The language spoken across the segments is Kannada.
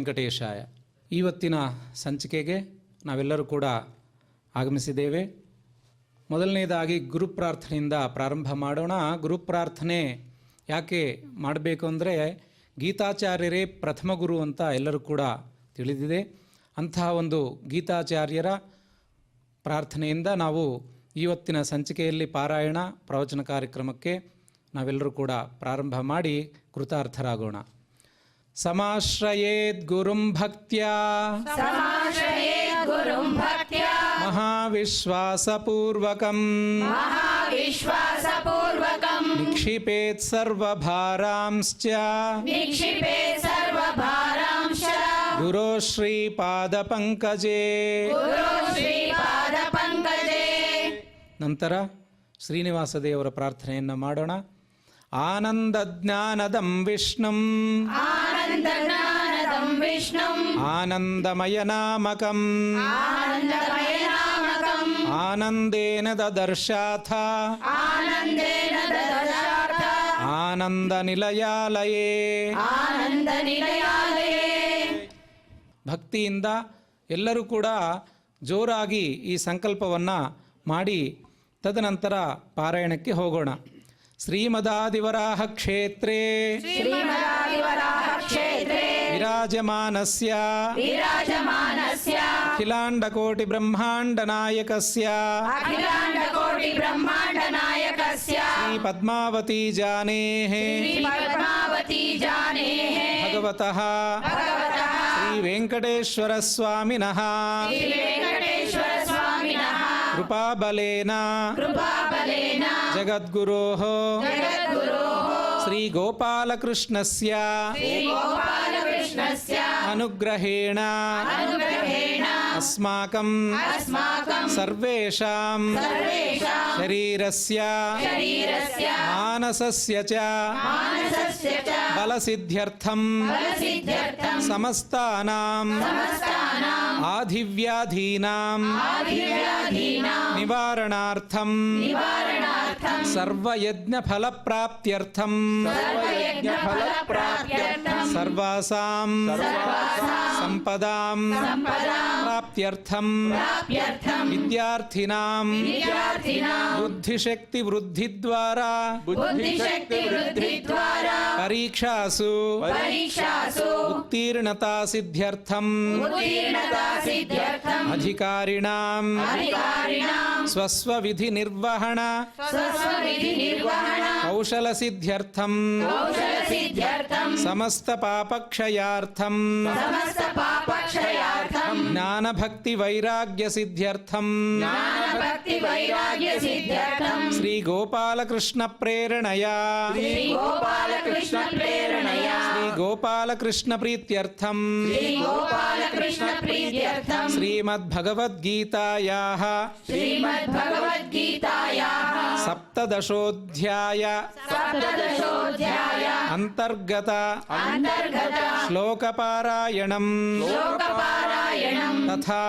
ವೆಂಕಟೇಶಾಯ. ಇವತ್ತಿನ ಸಂಚಿಕೆಗೆ ನಾವೆಲ್ಲರೂ ಕೂಡ ಆಗಮಿಸಿದ್ದೇವೆ. ಮೊದಲನೇದಾಗಿ ಗುರುಪ್ರಾರ್ಥನೆಯಿಂದ ಪ್ರಾರಂಭ ಮಾಡೋಣ. ಗುರುಪ್ರಾರ್ಥನೆ ಯಾಕೆ ಮಾಡಬೇಕು ಅಂದರೆ, ಗೀತಾಚಾರ್ಯರೇ ಪ್ರಥಮ ಗುರು ಅಂತ ಎಲ್ಲರೂ ಕೂಡ ತಿಳಿದಿದೆ. ಅಂತಹ ಒಂದು ಗೀತಾಚಾರ್ಯರ ಪ್ರಾರ್ಥನೆಯಿಂದ ನಾವು ಇವತ್ತಿನ ಸಂಚಿಕೆಯಲ್ಲಿ ಪಾರಾಯಣ ಪ್ರವಚನ ಕಾರ್ಯಕ್ರಮಕ್ಕೆ ನಾವೆಲ್ಲರೂ ಕೂಡ ಪ್ರಾರಂಭ ಮಾಡಿ ಕೃತಾರ್ಥರಾಗೋಣ. ಸಮಾಶ್ರಯೇದ್ ಗುರುಂ ಭಕ್ತ್ಯಾ ಮಹಾವಿಶ್ವಾಸಪೂರ್ವಕಂ ನಿಕ್ಷಿಪೇತ್ ಸರ್ವಭಾರಾಂಶ್ಚ ಗುರೋ ಶ್ರೀಪಾದಪಂಕಜೇ. ನಂತರ ಶ್ರೀನಿವಾಸ ದೇವರ ಪ್ರಾರ್ಥನೆಯನ್ನು ಮಾಡೋಣ. ಆನಂದಜ್ಞಾನದಂ ವಿಷ್ಣುಂ ಆನಂದಮಯನಾಮಕಂ ಆನಂದೇನ ದದರ್ಶಾಥ ಆನಂದನಿಲಯಾಲಯೇ. ಭಕ್ತಿಯಿಂದ ಎಲ್ಲರೂ ಕೂಡ ಜೋರಾಗಿ ಈ ಸಂಕಲ್ಪವನ್ನು ಮಾಡಿ ತದನಂತರ ಪಾರಾಯಣಕ್ಕೆ ಹೋಗೋಣ. ಶ್ರೀಮದಾದಿವರಾಹ ಕ್ಷೇತ್ರೇ ವಿರಾಜಮಾನಸ್ಯ ಅಖಿಲಾಂಡಕೋಟಿ ಬ್ರಹ್ಮಾಂಡ ನಾಯಕಸ್ಯ ಶ್ರೀ ಪದ್ಮಾವತಿ ಜಾನೇಃ ಭಗವತಃ ಶ್ರೀ ವೆಂಕಟೇಶ್ವರ ಸ್ವಾಮಿನಃ ಕೃಪಾಬಲೇನ ಜಗದ್ಗುರೋಃ ಶ್ರೀ ಗೋಪಾಲಕೃಷ್ಣಸ್ಯ ಅನುಗ್ರಹೇಣ ಅಸ್ಮಾಕಂ ಸರ್ವೇಷಾಂ ಶರೀರಸ್ಯ ಮಾನಸಸ್ಯ ಚ ಬಲಸಿದ್ಧ್ಯರ್ಥಂ ಸಮಸ್ತಾನಾಂ ಆಧಿವ್ಯಾಧೀನಾಂ ನಿವಾರಣಾರ್ಥಂ ಸರ್ವಯಜ್ಞಫಲಪ್ರಾಪ್ತ್ಯರ್ಥಂ ಸರ್ವಾಸಾಂ ಸಂಪದಾಂ ಪ್ರಾಪ್ತ್ಯರ್ಥಂ ವಿದ್ಯಾರ್ಥಿನಾಂ ಬುದ್ಧಿಶಕ್ತಿ ವೃದ್ಧಿದ್ವಾರಾ ಪರೀಕ್ಷಾಸು ಉತ್ತೀರ್ಣತಾ ಸಿದ್ಧ್ಯರ್ಥಂ ಅಧಿಕಾರಿಣಾಂ ಸ್ವಸ್ವವಿಧಿ ನಿರ್ವಹಣ ಕೌಶಲ ಸಿದ್ಧ್ಯರ್ಥಂ ಸಮಸ್ತ ಪಾಪಕ್ಷಯಾರ್ಥಂ ಜ್ಞಾನ ಭಕ್ತಿ ವೈರಾಗ್ಯ ಸಿದ್ಧ್ಯರ್ಥಂ ಶ್ರೀ ಗೋಪಾಲಕೃಷ್ಣ ಪ್ರೇರಣಯಾ ಶ್ರೀ ಗೋಪಾಲಕೃಷ್ಣ ಪ್ರೀತ್ಯರ್ಥಂ ಶ್ರೀಮದ್ಭಗವದ್ಗೀತಾಯಾಃ ಸಪ್ತದಶೋಧ್ಯಾಯ ಅಂತರ್ಗತ ಶ್ಲೋಕಪಾರಾಯಣಂ ತಥಾ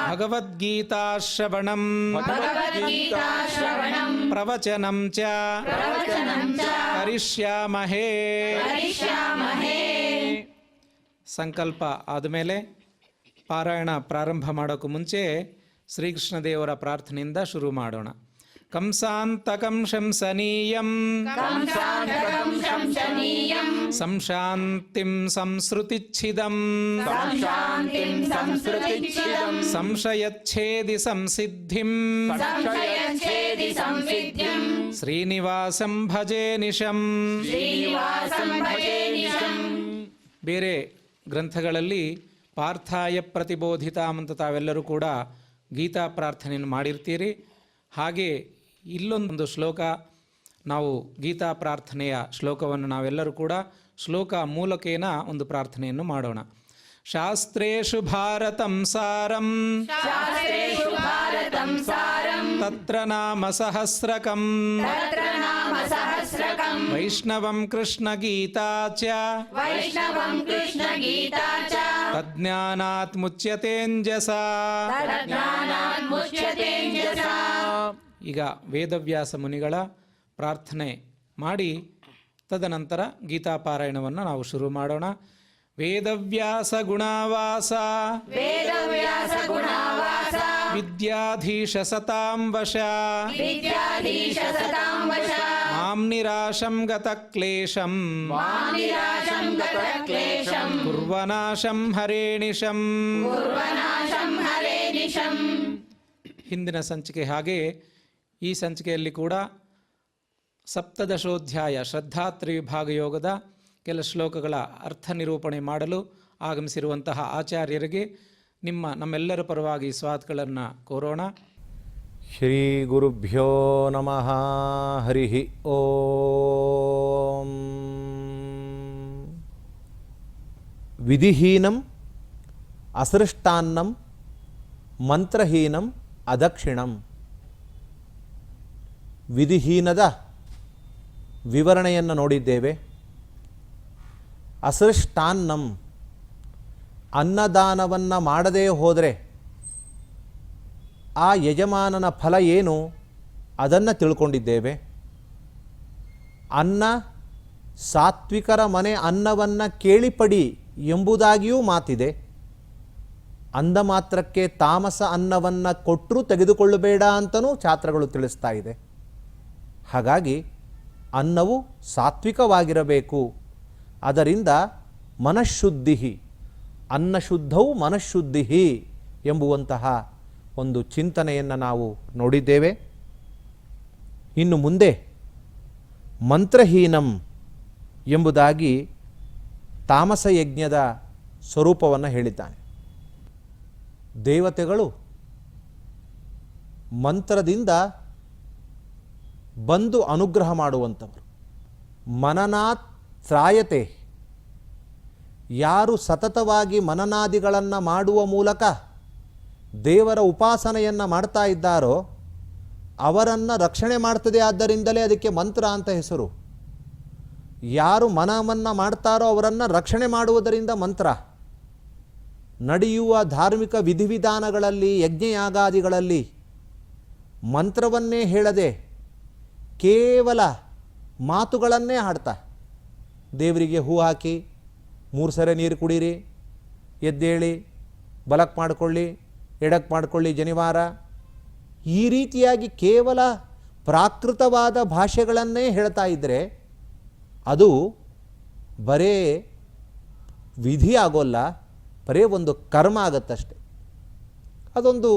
ಭಗವದ್ಗೀತಾಶ್ರವಣಂ ಪ್ರವಚನಂ ಚ ಕರಿಷ್ಯಾಮಹೇ. ಸಂಕಲ್ಪ ಆದಮೇಲೆ ಪಾರಾಯಣ ಪ್ರಾರಂಭ ಮಾಡೋಕ್ಕೂ ಮುಂಚೆ ಶ್ರೀಕೃಷ್ಣ ದೇವರ ಪ್ರಾರ್ಥನೆಯಿಂದ ಶುರು ಮಾಡೋಣ. ಕಂಸಾಂತಕಂ ಶಂಸನೀಯಂ ಸಂಶಾಂತಿಂ ಸಂಸೃತಿಚ್ಛಿದಂ ಸಂಶಯಚ್ಛೇದಿ ಸಂಸಿದ್ಧಿಂ ಶ್ರೀನಿವಾಸಂ ಭಜೆ ನಿಶಂ. ಬೇರೆ ಗ್ರಂಥಗಳಲ್ಲಿ ಪಾರ್ಥಾಯ ಪ್ರತಿಬೋಧಿತಾಂ ಅಂತ ತಾವೆಲ್ಲರೂ ಕೂಡ ಗೀತಾ ಪ್ರಾರ್ಥನೆಯನ್ನು ಮಾಡಿರ್ತೀರಿ. ಹಾಗೆ ಇಲ್ಲೊಂದು ಶ್ಲೋಕ, ನಾವು ಗೀತಾ ಪ್ರಾರ್ಥನೆಯ ಶ್ಲೋಕವನ್ನು ನಾವೆಲ್ಲರೂ ಕೂಡ ಶ್ಲೋಕ ಮೂಲಕೇನ ಒಂದು ಪ್ರಾರ್ಥನೆಯನ್ನು ಮಾಡೋಣ. ಶಾಸ್ತ್ರೇಷು ಭಾರತಂ ಸಾರಂ ತತ್ರ ನಾಮ ಸಹಸ್ರಕಂ ವೈಷ್ಣವಂ ಕೃಷ್ಣ ಗೀತಾ ಚ ತಜ್ಞಾನಾತ್ ಮುಚ್ಯತೇಂಜಸಾ. ಈಗ ವೇದವ್ಯಾಸ ಮುನಿಗಳ ಪ್ರಾರ್ಥನೆ ಮಾಡಿ ತದನಂತರ ಗೀತಾಪಾರಾಯಣವನ್ನು ನಾವು ಶುರು ಮಾಡೋಣ. ವೇದವ್ಯಾಸ ಗುಣಾವಾಸ ವಿದ್ಯಾಧೀಶ ಸತಾಂ ವಶ ಮಾಂ ನಿರಾಶಂ ಗತ ಕ್ಲೇಶಂ ಕುರ್ವನಾಶಂ ಹರೇಣಿಶಂ. ಹಿಂದಿನ ಸಂಚಿಕೆ ಹಾಗೆ ಈ ಸಂಚಿಕೆಯಲ್ಲಿ ಕೂಡ ಸಪ್ತದಶೋಧ್ಯಾಯ ಶ್ರದ್ಧಾತ್ರಿವಿಭಾಗ ಯೋಗದ ಕೆಲ ಶ್ಲೋಕಗಳ ಅರ್ಥ ನಿರೂಪಣೆ ಮಾಡಲು ಆಗಮಿಸಿರುವಂತಹ ಆಚಾರ್ಯರಿಗೆ ನಮ್ಮೆಲ್ಲರ ಪರವಾಗಿ ಸ್ವಾಗತಗಳನ್ನು ಕೋರೋಣ. ಶ್ರೀ ಗುರುಭ್ಯೋ ನಮಃ. ಹರಿ ಓಂ. ವಿಧಿಹೀನಂ ಅಸೃಷ್ಟಾನ್ನಂ ಮಂತ್ರಹೀನಂ ಅದಕ್ಷಿಣಂ. ವಿಧಿಹೀನದ ವಿವರಣೆಯನ್ನು ನೋಡಿದ್ದೇವೆ. ಅಸೃಷ್ಟಾನ್ನಂ, ಅನ್ನದಾನವನ್ನು ಮಾಡದೇ ಹೋದರೆ ಆ ಯಜಮಾನನ ಫಲ ಏನು ಅದನ್ನು ತಿಳ್ಕೊಂಡಿದ್ದೇವೆ. ಅನ್ನ ಸಾತ್ವಿಕರ ಮನೆ ಅನ್ನವನ್ನು ಕೇಳಿಪಡಿ ಎಂಬುದಾಗಿಯೂ ಮಾತಿದೆ. ಅಂದ ಮಾತ್ರಕ್ಕೆ ತಾಮಸ ಅನ್ನವನ್ನು ಕೊಟ್ಟರೂ ತೆಗೆದುಕೊಳ್ಳಬೇಡ ಅಂತಲೂ ಶಾಸ್ತ್ರಗಳು ತಿಳಿಸ್ತಾ ಇದೆ. ಹಾಗಾಗಿ ಅನ್ನವು ಸಾತ್ವಿಕವಾಗಿರಬೇಕು. ಅದರಿಂದ ಮನಃಶುದ್ಧಿ, ಅನ್ನಶುದ್ಧವು ಮನಃಶುದ್ಧಿ ಎಂಬುವಂತಹ ಒಂದು ಚಿಂತನೆಯನ್ನು ನಾವು ನೋಡಿದ್ದೇವೆ. ಇನ್ನು ಮುಂದೆ ಮಂತ್ರಹೀನಂ ಎಂಬುದಾಗಿ ತಾಮಸ ಯಜ್ಞದ ಸ್ವರೂಪವನ್ನು ಹೇಳಿದ್ದಾನೆ. ದೇವತೆಗಳು ಮಂತ್ರದಿಂದ ಬಂದು ಅನುಗ್ರಹ ಮಾಡುವಂಥವರು. ಮನನಾತ್ ತ್ರಾಯತೆ, ಯಾರು ಸತತವಾಗಿ ಮನನಾದಿಗಳನ್ನು ಮಾಡುವ ಮೂಲಕ ದೇವರ ಉಪಾಸನೆಯನ್ನು ಮಾಡ್ತಾ ಇದ್ದಾರೋ ಅವರನ್ನು ರಕ್ಷಣೆ ಮಾಡ್ತದೆ. ಆದ್ದರಿಂದಲೇ ಅದಕ್ಕೆ ಮಂತ್ರ ಅಂತ ಹೆಸರು. ಯಾರು ಮನವನ್ನು ಮಾಡ್ತಾರೋ ಅವರನ್ನು ರಕ್ಷಣೆ ಮಾಡುವುದರಿಂದ ಮಂತ್ರ. ನಡೆಯುವ ಧಾರ್ಮಿಕ ವಿಧಿವಿಧಾನಗಳಲ್ಲಿ, ಯಜ್ಞಯಾಗಾದಿಗಳಲ್ಲಿ ಮಂತ್ರವನ್ನೇ ಹೇಳದೆ ಕೇವಲ ಮಾತುಗಳನ್ನೇ ಹಾಡ್ತಾ, ದೇವರಿಗೆ ಹೂ ಹಾಕಿ 3 ಸರಿ ನೀರು ಕುಡೀರಿ, ಎದ್ದೇಳಿ, ಬಲಕ್ಕೆ ಮಾಡಿಕೊಳ್ಳಿ, ಎಡಕ್ಕೆ ಮಾಡಿಕೊಳ್ಳಿ, ಜನಿವಾರ, ಈ ರೀತಿಯಾಗಿ ಕೇವಲ ಪ್ರಾಕೃತವಾದ ಭಾಷೆಗಳನ್ನೇ ಹೇಳ್ತಾ ಇದ್ದರೆ ಅದು ಬರೇ ವಿಧಿ ಆಗೋಲ್ಲ, ಬರೇ ಒಂದು ಕರ್ಮ ಆಗತ್ತಷ್ಟೆ. ಅದೊಂದು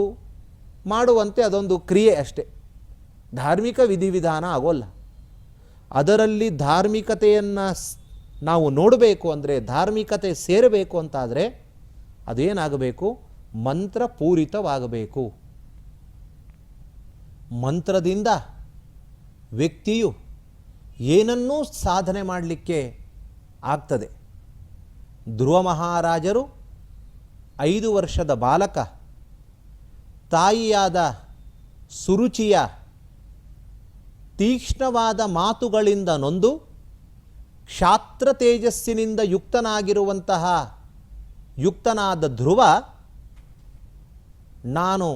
ಮಾಡುವಂತೆ ಅದೊಂದು ಕ್ರಿಯೆ ಅಷ್ಟೆ, ಧಾರ್ಮಿಕ ವಿಧಿವಿಧಾನ ಆಗೋಲ್ಲ. ಅದರಲ್ಲಿ ಧಾರ್ಮಿಕತೆಯನ್ನು ನಾವು ನೋಡಬೇಕು ಅಂದರೆ, ಧಾರ್ಮಿಕತೆ ಸೇರಬೇಕು ಅಂತಾದರೆ ಅದೇನಾಗಬೇಕು? ಮಂತ್ರಪೂರಿತವಾಗಬೇಕು. ಮಂತ್ರದಿಂದ ವ್ಯಕ್ತಿಯು ಏನನ್ನೂ ಸಾಧನೆ ಮಾಡಲಿಕ್ಕೆ ಆಗ್ತದೆ. ಧ್ರುವ ಮಹಾರಾಜರು 5 ವರ್ಷದ ಬಾಲಕ ತಾಯಿಯಾದ ಸುರುಚಿಯ ತೀಕ್ಷ್ಣವಾದ ಮಾತುಗಳಿಂದ ನೊಂದು ಕ್ಷಾತ್ರ ತೇಜಸ್ಸಿನಿಂದ ಯುಕ್ತನಾದ ಧ್ರುವ, ನಾನು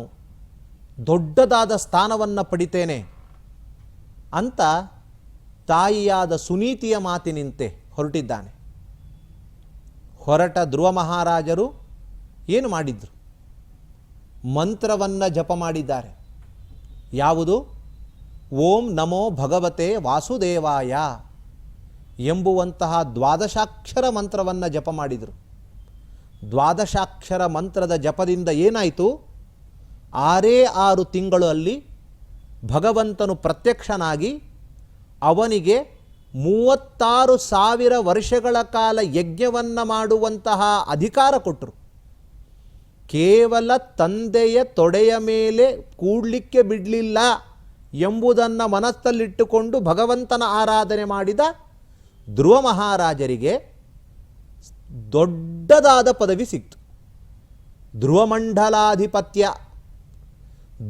ದೊಡ್ಡದಾದ ಸ್ಥಾನವನ್ನು ಪಡಿತೇನೆ ಅಂತ ತಾಯಿಯಾದ ಸುನೀತಿಯ ಮಾತಿನಿಂತೆ ಹೊರಟಿದ್ದಾನೆ. ಹೊರಟ ಧ್ರುವ ಮಹಾರಾಜರು ಏನು ಮಾಡಿದ್ರು? ಮಂತ್ರವನ್ನು ಜಪ ಮಾಡಿದ್ದಾರೆ. ಯಾವುದು? ಓಂ ನಮೋ ಭಗವತೆ ವಾಸುದೇವಾಯ ಎಂಬುವಂತಹ 12 ಮಂತ್ರವನ್ನು ಜಪ ಮಾಡಿದರು. 12 ಮಂತ್ರದ ಜಪದಿಂದ ಏನಾಯಿತು? 6 ತಿಂಗಳು ಅಲ್ಲಿ ಭಗವಂತನು ಪ್ರತ್ಯಕ್ಷನಾಗಿ ಅವನಿಗೆ 36,000 ವರ್ಷಗಳ ಕಾಲ ಯಜ್ಞವನ್ನು ಮಾಡುವಂತಹ ಅಧಿಕಾರ ಕೊಟ್ಟರು. ಕೇವಲ ತಂದೆಯ ತೊಡೆಯ ಮೇಲೆ ಕೂಡಲಿಕ್ಕೆ ಬಿಡಲಿಲ್ಲ ಎಂಬುದನ್ನು ಮನಸ್ಸಲ್ಲಿಟ್ಟುಕೊಂಡು ಭಗವಂತನ ಆರಾಧನೆ ಮಾಡಿದ ಧ್ರುವ ಮಹಾರಾಜರಿಗೆ ದೊಡ್ಡದಾದ ಪದವಿ ಸಿಕ್ತು. ಧ್ರುವಮಂಡಲಾಧಿಪತ್ಯ.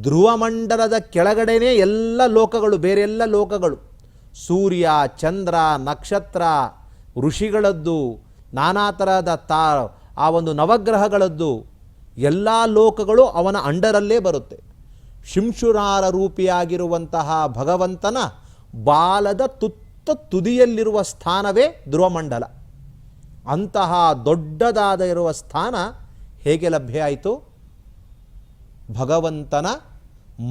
ಧ್ರುವಮಂಡಲದ ಕೆಳಗಡೆನೇ ಎಲ್ಲ ಲೋಕಗಳು, ಬೇರೆಲ್ಲ ಲೋಕಗಳು, ಸೂರ್ಯ, ಚಂದ್ರ, ನಕ್ಷತ್ರ, ಋಷಿಗಳದ್ದು, ನಾನಾ ತರಹದ ಆ ಒಂದು ನವಗ್ರಹಗಳದ್ದು ಎಲ್ಲ ಲೋಕಗಳು ಅವನ ಅಂಡರಲ್ಲೇ ಬರುತ್ತೆ. ಶಿಂಶುರಾರ ರೂಪಿಯಾಗಿರುವಂತಹ ಭಗವಂತನ ಬಾಲದ ತುದಿಯಲ್ಲಿರುವ ಸ್ಥಾನವೇ ಧ್ರುವಮಂಡಲ. ಅಂತಹ ದೊಡ್ಡದಾದ ಇರುವ ಸ್ಥಾನ ಹೇಗೆ ಲಭ್ಯ ಆಯಿತು? ಭಗವಂತನ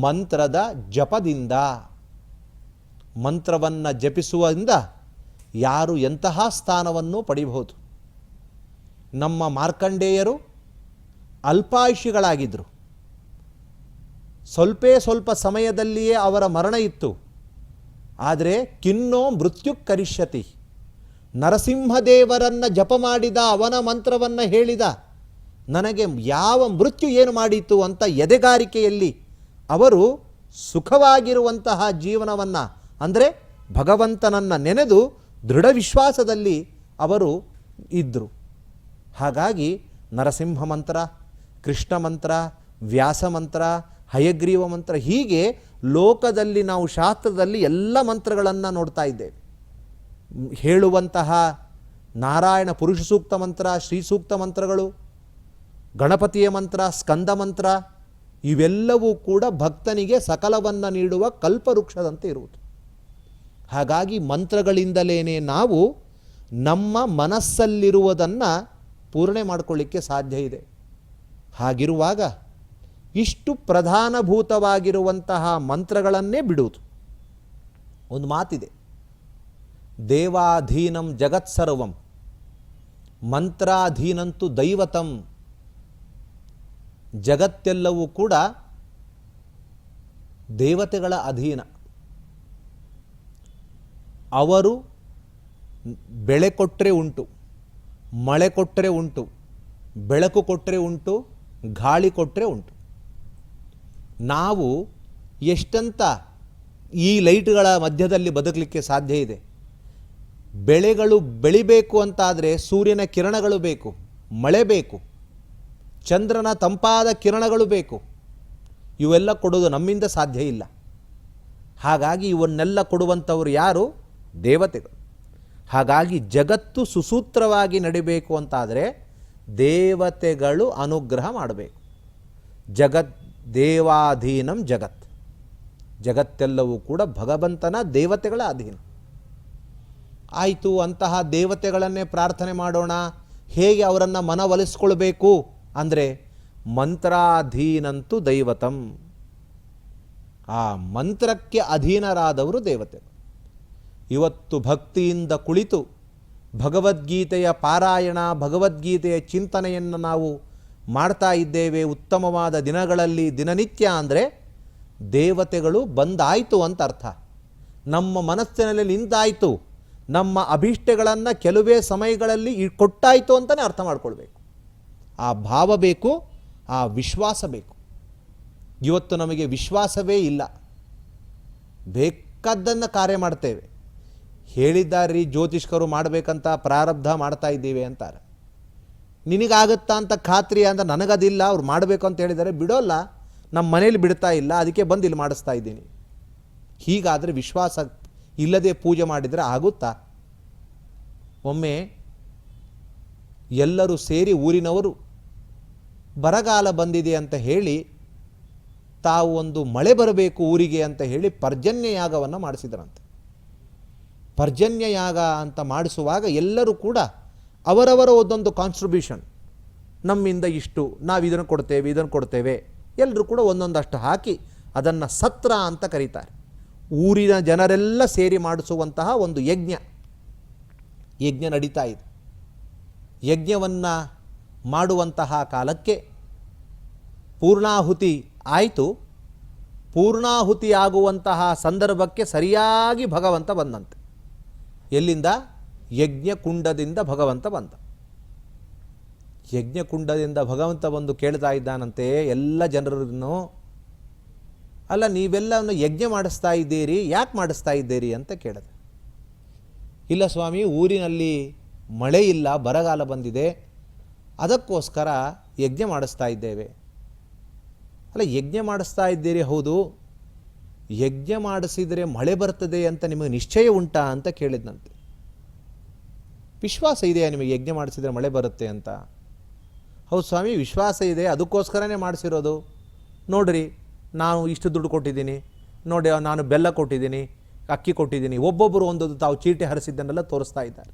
ಮಂತ್ರದ ಜಪದಿಂದ. ಮಂತ್ರವನ್ನು ಜಪಿಸುವುದರಿಂದ ಯಾರು ಎಂತಹ ಸ್ಥಾನವನ್ನು ಪಡೆಯಬಹುದು. ನಮ್ಮ ಮಾರ್ಕಂಡೇಯರು ಅಲ್ಪಾಯುಷಿಗಳಾಗಿದ್ದರು. ಸ್ವಲ್ಪ ಸಮಯದಲ್ಲಿಯೇ ಅವರ ಮರಣ ಇತ್ತು. ಆದರೆ ಕಿನ್ನೋ ಮೃತ್ಯು ಕರಿಷ್ಯತಿ, ನರಸಿಂಹದೇವರನ್ನು ಜಪ ಮಾಡಿದ, ಅವನ ಮಂತ್ರವನ್ನು ಹೇಳಿದ, ನನಗೆ ಯಾವ ಮೃತ್ಯು ಏನು ಮಾಡಿತು ಅಂತ ಎದೆಗಾರಿಕೆಯಲ್ಲಿ ಅವರು ಸುಖವಾಗಿರುವಂತಹ ಜೀವನವನ್ನು, ಅಂದರೆ ಭಗವಂತನನ್ನು ನೆನೆದು ದೃಢ ವಿಶ್ವಾಸದಲ್ಲಿ ಅವರು ಇದ್ದರು. ಹಾಗಾಗಿ ನರಸಿಂಹ ಮಂತ್ರ, ಕೃಷ್ಣ ಮಂತ್ರ, ವ್ಯಾಸ ಮಂತ್ರ, ಹಯಗ್ರೀವ ಮಂತ್ರ, ಹೀಗೆ ಲೋಕದಲ್ಲಿ ನಾವು ಶಾಸ್ತ್ರದಲ್ಲಿ ಎಲ್ಲ ಮಂತ್ರಗಳನ್ನು ನೋಡ್ತಾ ಇದ್ದೇವೆ. ಹೇಳುವಂತಹ ನಾರಾಯಣ ಪುರುಷ ಸೂಕ್ತ ಮಂತ್ರ, ಶ್ರೀ ಸೂಕ್ತ ಮಂತ್ರಗಳು, ಗಣಪತಿಯ ಮಂತ್ರ, ಸ್ಕಂದ ಮಂತ್ರ, ಇವೆಲ್ಲವೂ ಕೂಡ ಭಕ್ತನಿಗೆ ಸಕಲವನ್ನು ನೀಡುವ ಕಲ್ಪವೃಕ್ಷದಂತೆ ಇರುವುದು. ಹಾಗಾಗಿ ಮಂತ್ರಗಳಿಂದಲೇ ನಾವು ನಮ್ಮ ಮನಸ್ಸಲ್ಲಿರುವುದನ್ನು ಪೂರ್ಣೆ ಮಾಡಿಕೊಳ್ಳಿಕ್ಕೆ ಸಾಧ್ಯ ಇದೆ. ಹಾಗಿರುವಾಗ ಇಷ್ಟು ಪ್ರಧಾನಭೂತವಾಗಿರುವಂತಹ ಮಂತ್ರಗಳನ್ನೇ ಬಿಡುವುದು. ಒಂದು ಮಾತಿದೆ, ದೇವಾಧೀನಂ ಜಗತ್ಸರ್ವಂ ಮಂತ್ರಾಧೀನಂತು ದೈವತಂ. ಜಗತ್ತೆಲ್ಲವೂ ಕೂಡ ದೇವತೆಗಳ ಅಧೀನ. ಅವರು ಬೆಳೆ ಕೊಟ್ಟರೆ ಉಂಟು, ಮಳೆ ಕೊಟ್ಟರೆ ಉಂಟು, ಬೆಳಕು ಕೊಟ್ಟರೆ ಉಂಟು, ಗಾಳಿ ಕೊಟ್ಟರೆ ಉಂಟು. ನಾವು ಎಷ್ಟಂತ ಈ ಲೈಟ್ಗಳ ಮಧ್ಯದಲ್ಲಿ ಬದುಕಲಿಕ್ಕೆ ಸಾಧ್ಯ ಇದೆ. ಬೆಳೆಗಳು ಬೆಳಿಬೇಕು ಅಂತಾದರೆ ಸೂರ್ಯನ ಕಿರಣಗಳು ಬೇಕು, ಮಳೆ ಬೇಕು, ಚಂದ್ರನ ತಂಪಾದ ಕಿರಣಗಳು ಬೇಕು. ಇವೆಲ್ಲ ಕೊಡೋದು ನಮ್ಮಿಂದ ಸಾಧ್ಯ ಇಲ್ಲ. ಹಾಗಾಗಿ ಇವನ್ನೆಲ್ಲ ಕೊಡುವಂಥವರು ಯಾರು? ದೇವತೆಗಳು. ಹಾಗಾಗಿ ಜಗತ್ತು ಸುಸೂತ್ರವಾಗಿ ನಡಿಬೇಕು ಅಂತಾದರೆ ದೇವತೆಗಳು ಅನುಗ್ರಹ ಮಾಡಬೇಕು. ದೇವಾಧೀನಂ ಜಗತ್. ಜಗತ್ತೆಲ್ಲವೂ ಕೂಡ ಭಗವಂತನ ದೇವತೆಗಳ ಅಧೀನ. ಆಯಿತು, ಅಂತಹ ದೇವತೆಗಳನ್ನೇ ಪ್ರಾರ್ಥನೆ ಮಾಡೋಣ. ಹೇಗೆ ಅವರನ್ನು ಮನವೊಲಿಸ್ಕೊಳ್ಬೇಕು ಅಂದರೆ ಮಂತ್ರಾಧೀನಂತು ದೈವತಂ. ಆ ಮಂತ್ರಕ್ಕೆ ಅಧೀನರಾದವರು ದೇವತೆಗಳು. ಇವತ್ತು ಭಕ್ತಿಯಿಂದ ಕುಳಿತು ಭಗವದ್ಗೀತೆಯ ಪಾರಾಯಣ, ಭಗವದ್ಗೀತೆಯ ಚಿಂತನೆಯನ್ನು ನಾವು ಮಾಡ್ತಾ ಇದ್ದೇವೆ ಉತ್ತಮವಾದ ದಿನಗಳಲ್ಲಿ, ದಿನನಿತ್ಯ. ಅಂದರೆ ದೇವತೆಗಳು ಬಂದಾಯಿತು ಅಂತ ಅರ್ಥ. ನಮ್ಮ ಮನಸ್ಸಿನಲ್ಲಿ ನಿಂತಾಯಿತು, ನಮ್ಮ ಅಭೀಷ್ಟಗಳನ್ನು ಕೆಲವೇ ಸಮಯಗಳಲ್ಲಿ ಕೊಟ್ಟಾಯಿತು ಅಂತಲೇ ಅರ್ಥ ಮಾಡ್ಕೊಳ್ಬೇಕು. ಆ ಭಾವ ಬೇಕು, ಆ ವಿಶ್ವಾಸ ಬೇಕು. ಇವತ್ತು ನಮಗೆ ವಿಶ್ವಾಸವೇ ಇಲ್ಲ. ಬೇಕಾದ್ದನ್ನು ಕಾರ್ಯ ಮಾಡ್ತೇವೆ. ಹೇಳಿದ್ದಾರ್ರಿ ಜ್ಯೋತಿಷ್ಕರು ಮಾಡಬೇಕಂತ ಪ್ರಾರಬ್ಧ ಮಾಡ್ತಾ ಇದ್ದೀವಿ ಅಂತಾರೆ. ನಿನಗಾಗುತ್ತಾ ಅಂತ ಖಾತ್ರಿ ಅಂದರೆ ನನಗದಿಲ್ಲ, ಅವ್ರು ಮಾಡಬೇಕು ಅಂತ ಹೇಳಿದ್ದಾರೆ, ಬಿಡೋಲ್ಲ, ನಮ್ಮ ಮನೇಲಿ ಬಿಡ್ತಾ ಇಲ್ಲ, ಅದಕ್ಕೆ ಬಂದು ಇಲ್ಲಿ ಮಾಡಿಸ್ತಾ ಇದ್ದೀನಿ. ಹೀಗಾದರೆ ವಿಶ್ವಾಸ ಇಲ್ಲದೆ ಪೂಜೆ ಮಾಡಿದರೆ ಆಗುತ್ತಾ? ಒಮ್ಮೆ ಎಲ್ಲರೂ ಸೇರಿ ಊರಿನವರು ಬರಗಾಲ ಬಂದಿದೆ ಅಂತ ಹೇಳಿ, ತಾವು ಒಂದು ಮಳೆ ಬರಬೇಕು ಊರಿಗೆ ಅಂತ ಹೇಳಿ ಪರ್ಜನ್ಯ ಯಾಗವನ್ನು ಮಾಡಿಸಿದರಂತೆ. ಪರ್ಜನ್ಯ ಯಾಗ ಅಂತ ಮಾಡಿಸುವಾಗ ಎಲ್ಲರೂ ಕೂಡ ಅವರವರ ಒಂದೊಂದು ಕಾನ್ಟ್ರಿಬ್ಯೂಷನ್, ನಮ್ಮಿಂದ ಇಷ್ಟು, ನಾವು ಇದನ್ನು ಕೊಡ್ತೇವೆ, ಇದನ್ನು ಕೊಡ್ತೇವೆ, ಎಲ್ಲರೂ ಕೂಡ ಒಂದೊಂದಷ್ಟು ಹಾಕಿ ಅದನ್ನು ಸತ್ರ ಅಂತ ಕರೀತಾರೆ. ಊರಿನ ಜನರೆಲ್ಲ ಸೇರಿ ಮಾಡಿಸುವಂತಹ ಒಂದು ಯಜ್ಞ ನಡೀತಾ ಇದೆ. ಯಜ್ಞವನ್ನು ಮಾಡುವಂತಹ ಕಾಲಕ್ಕೆ ಪೂರ್ಣಾಹುತಿ ಆಯಿತು. ಪೂರ್ಣಾಹುತಿ ಆಗುವಂತಹ ಸಂದರ್ಭಕ್ಕೆ ಸರಿಯಾಗಿ ಭಗವಂತ ಬಂದಂತೆ. ಎಲ್ಲಿಂದ? ಯಜ್ಞಕುಂಡದಿಂದ ಭಗವಂತ ಬಂದ. ಯಜ್ಞಕುಂಡದಿಂದ ಭಗವಂತ ಬಂದು ಕೇಳ್ತಾ ಇದ್ದಾನಂತೆ ಎಲ್ಲ ಜನರನ್ನು, ಅಲ್ಲ ನೀವೆಲ್ಲವನ್ನು ಯಜ್ಞ ಮಾಡಿಸ್ತಾ ಇದ್ದೀರಿ, ಯಾಕೆ ಮಾಡಿಸ್ತಾ ಇದ್ದೀರಿ ಅಂತ ಕೇಳಿದೆ. ಇಲ್ಲ ಸ್ವಾಮಿ, ಊರಿನಲ್ಲಿ ಮಳೆ ಇಲ್ಲ, ಬರಗಾಲ ಬಂದಿದೆ, ಅದಕ್ಕೋಸ್ಕರ ಯಜ್ಞ ಮಾಡಿಸ್ತಾ ಇದ್ದೇವೆ. ಅಲ್ಲ ಯಜ್ಞ ಮಾಡಿಸ್ತಾ ಇದ್ದೀರಿ, ಹೌದು, ಯಜ್ಞ ಮಾಡಿಸಿದರೆ ಮಳೆ ಬರ್ತದೆ ಅಂತ ನಿಮಗೆ ನಿಶ್ಚಯ ಉಂಟಾ ಅಂತ ಕೇಳಿದ್ನಂತೆ. ವಿಶ್ವಾಸ ಇದೆಯಾ ನಿಮಗೆ ಯಜ್ಞ ಮಾಡಿಸಿದರೆ ಮಳೆ ಬರುತ್ತೆ ಅಂತ? ಹೌದು ಸ್ವಾಮಿ, ವಿಶ್ವಾಸ ಇದೆ, ಅದಕ್ಕೋಸ್ಕರನೇ ಮಾಡಿಸಿರೋದು. ನೋಡ್ರಿ, ನಾನು ಇಷ್ಟು ದುಡ್ಡು ಕೊಟ್ಟಿದ್ದೀನಿ, ನೋಡಿ ನಾನು ಬೆಲ್ಲ ಕೊಟ್ಟಿದ್ದೀನಿ, ಅಕ್ಕಿ ಕೊಟ್ಟಿದ್ದೀನಿ. ಒಬ್ಬೊಬ್ಬರು ಒಂದೊಂದು ತಾವು ಚೀಟಿ ಹರಿಸಿದ್ದನ್ನೆಲ್ಲ ತೋರಿಸ್ತಾ ಇದ್ದಾರೆ.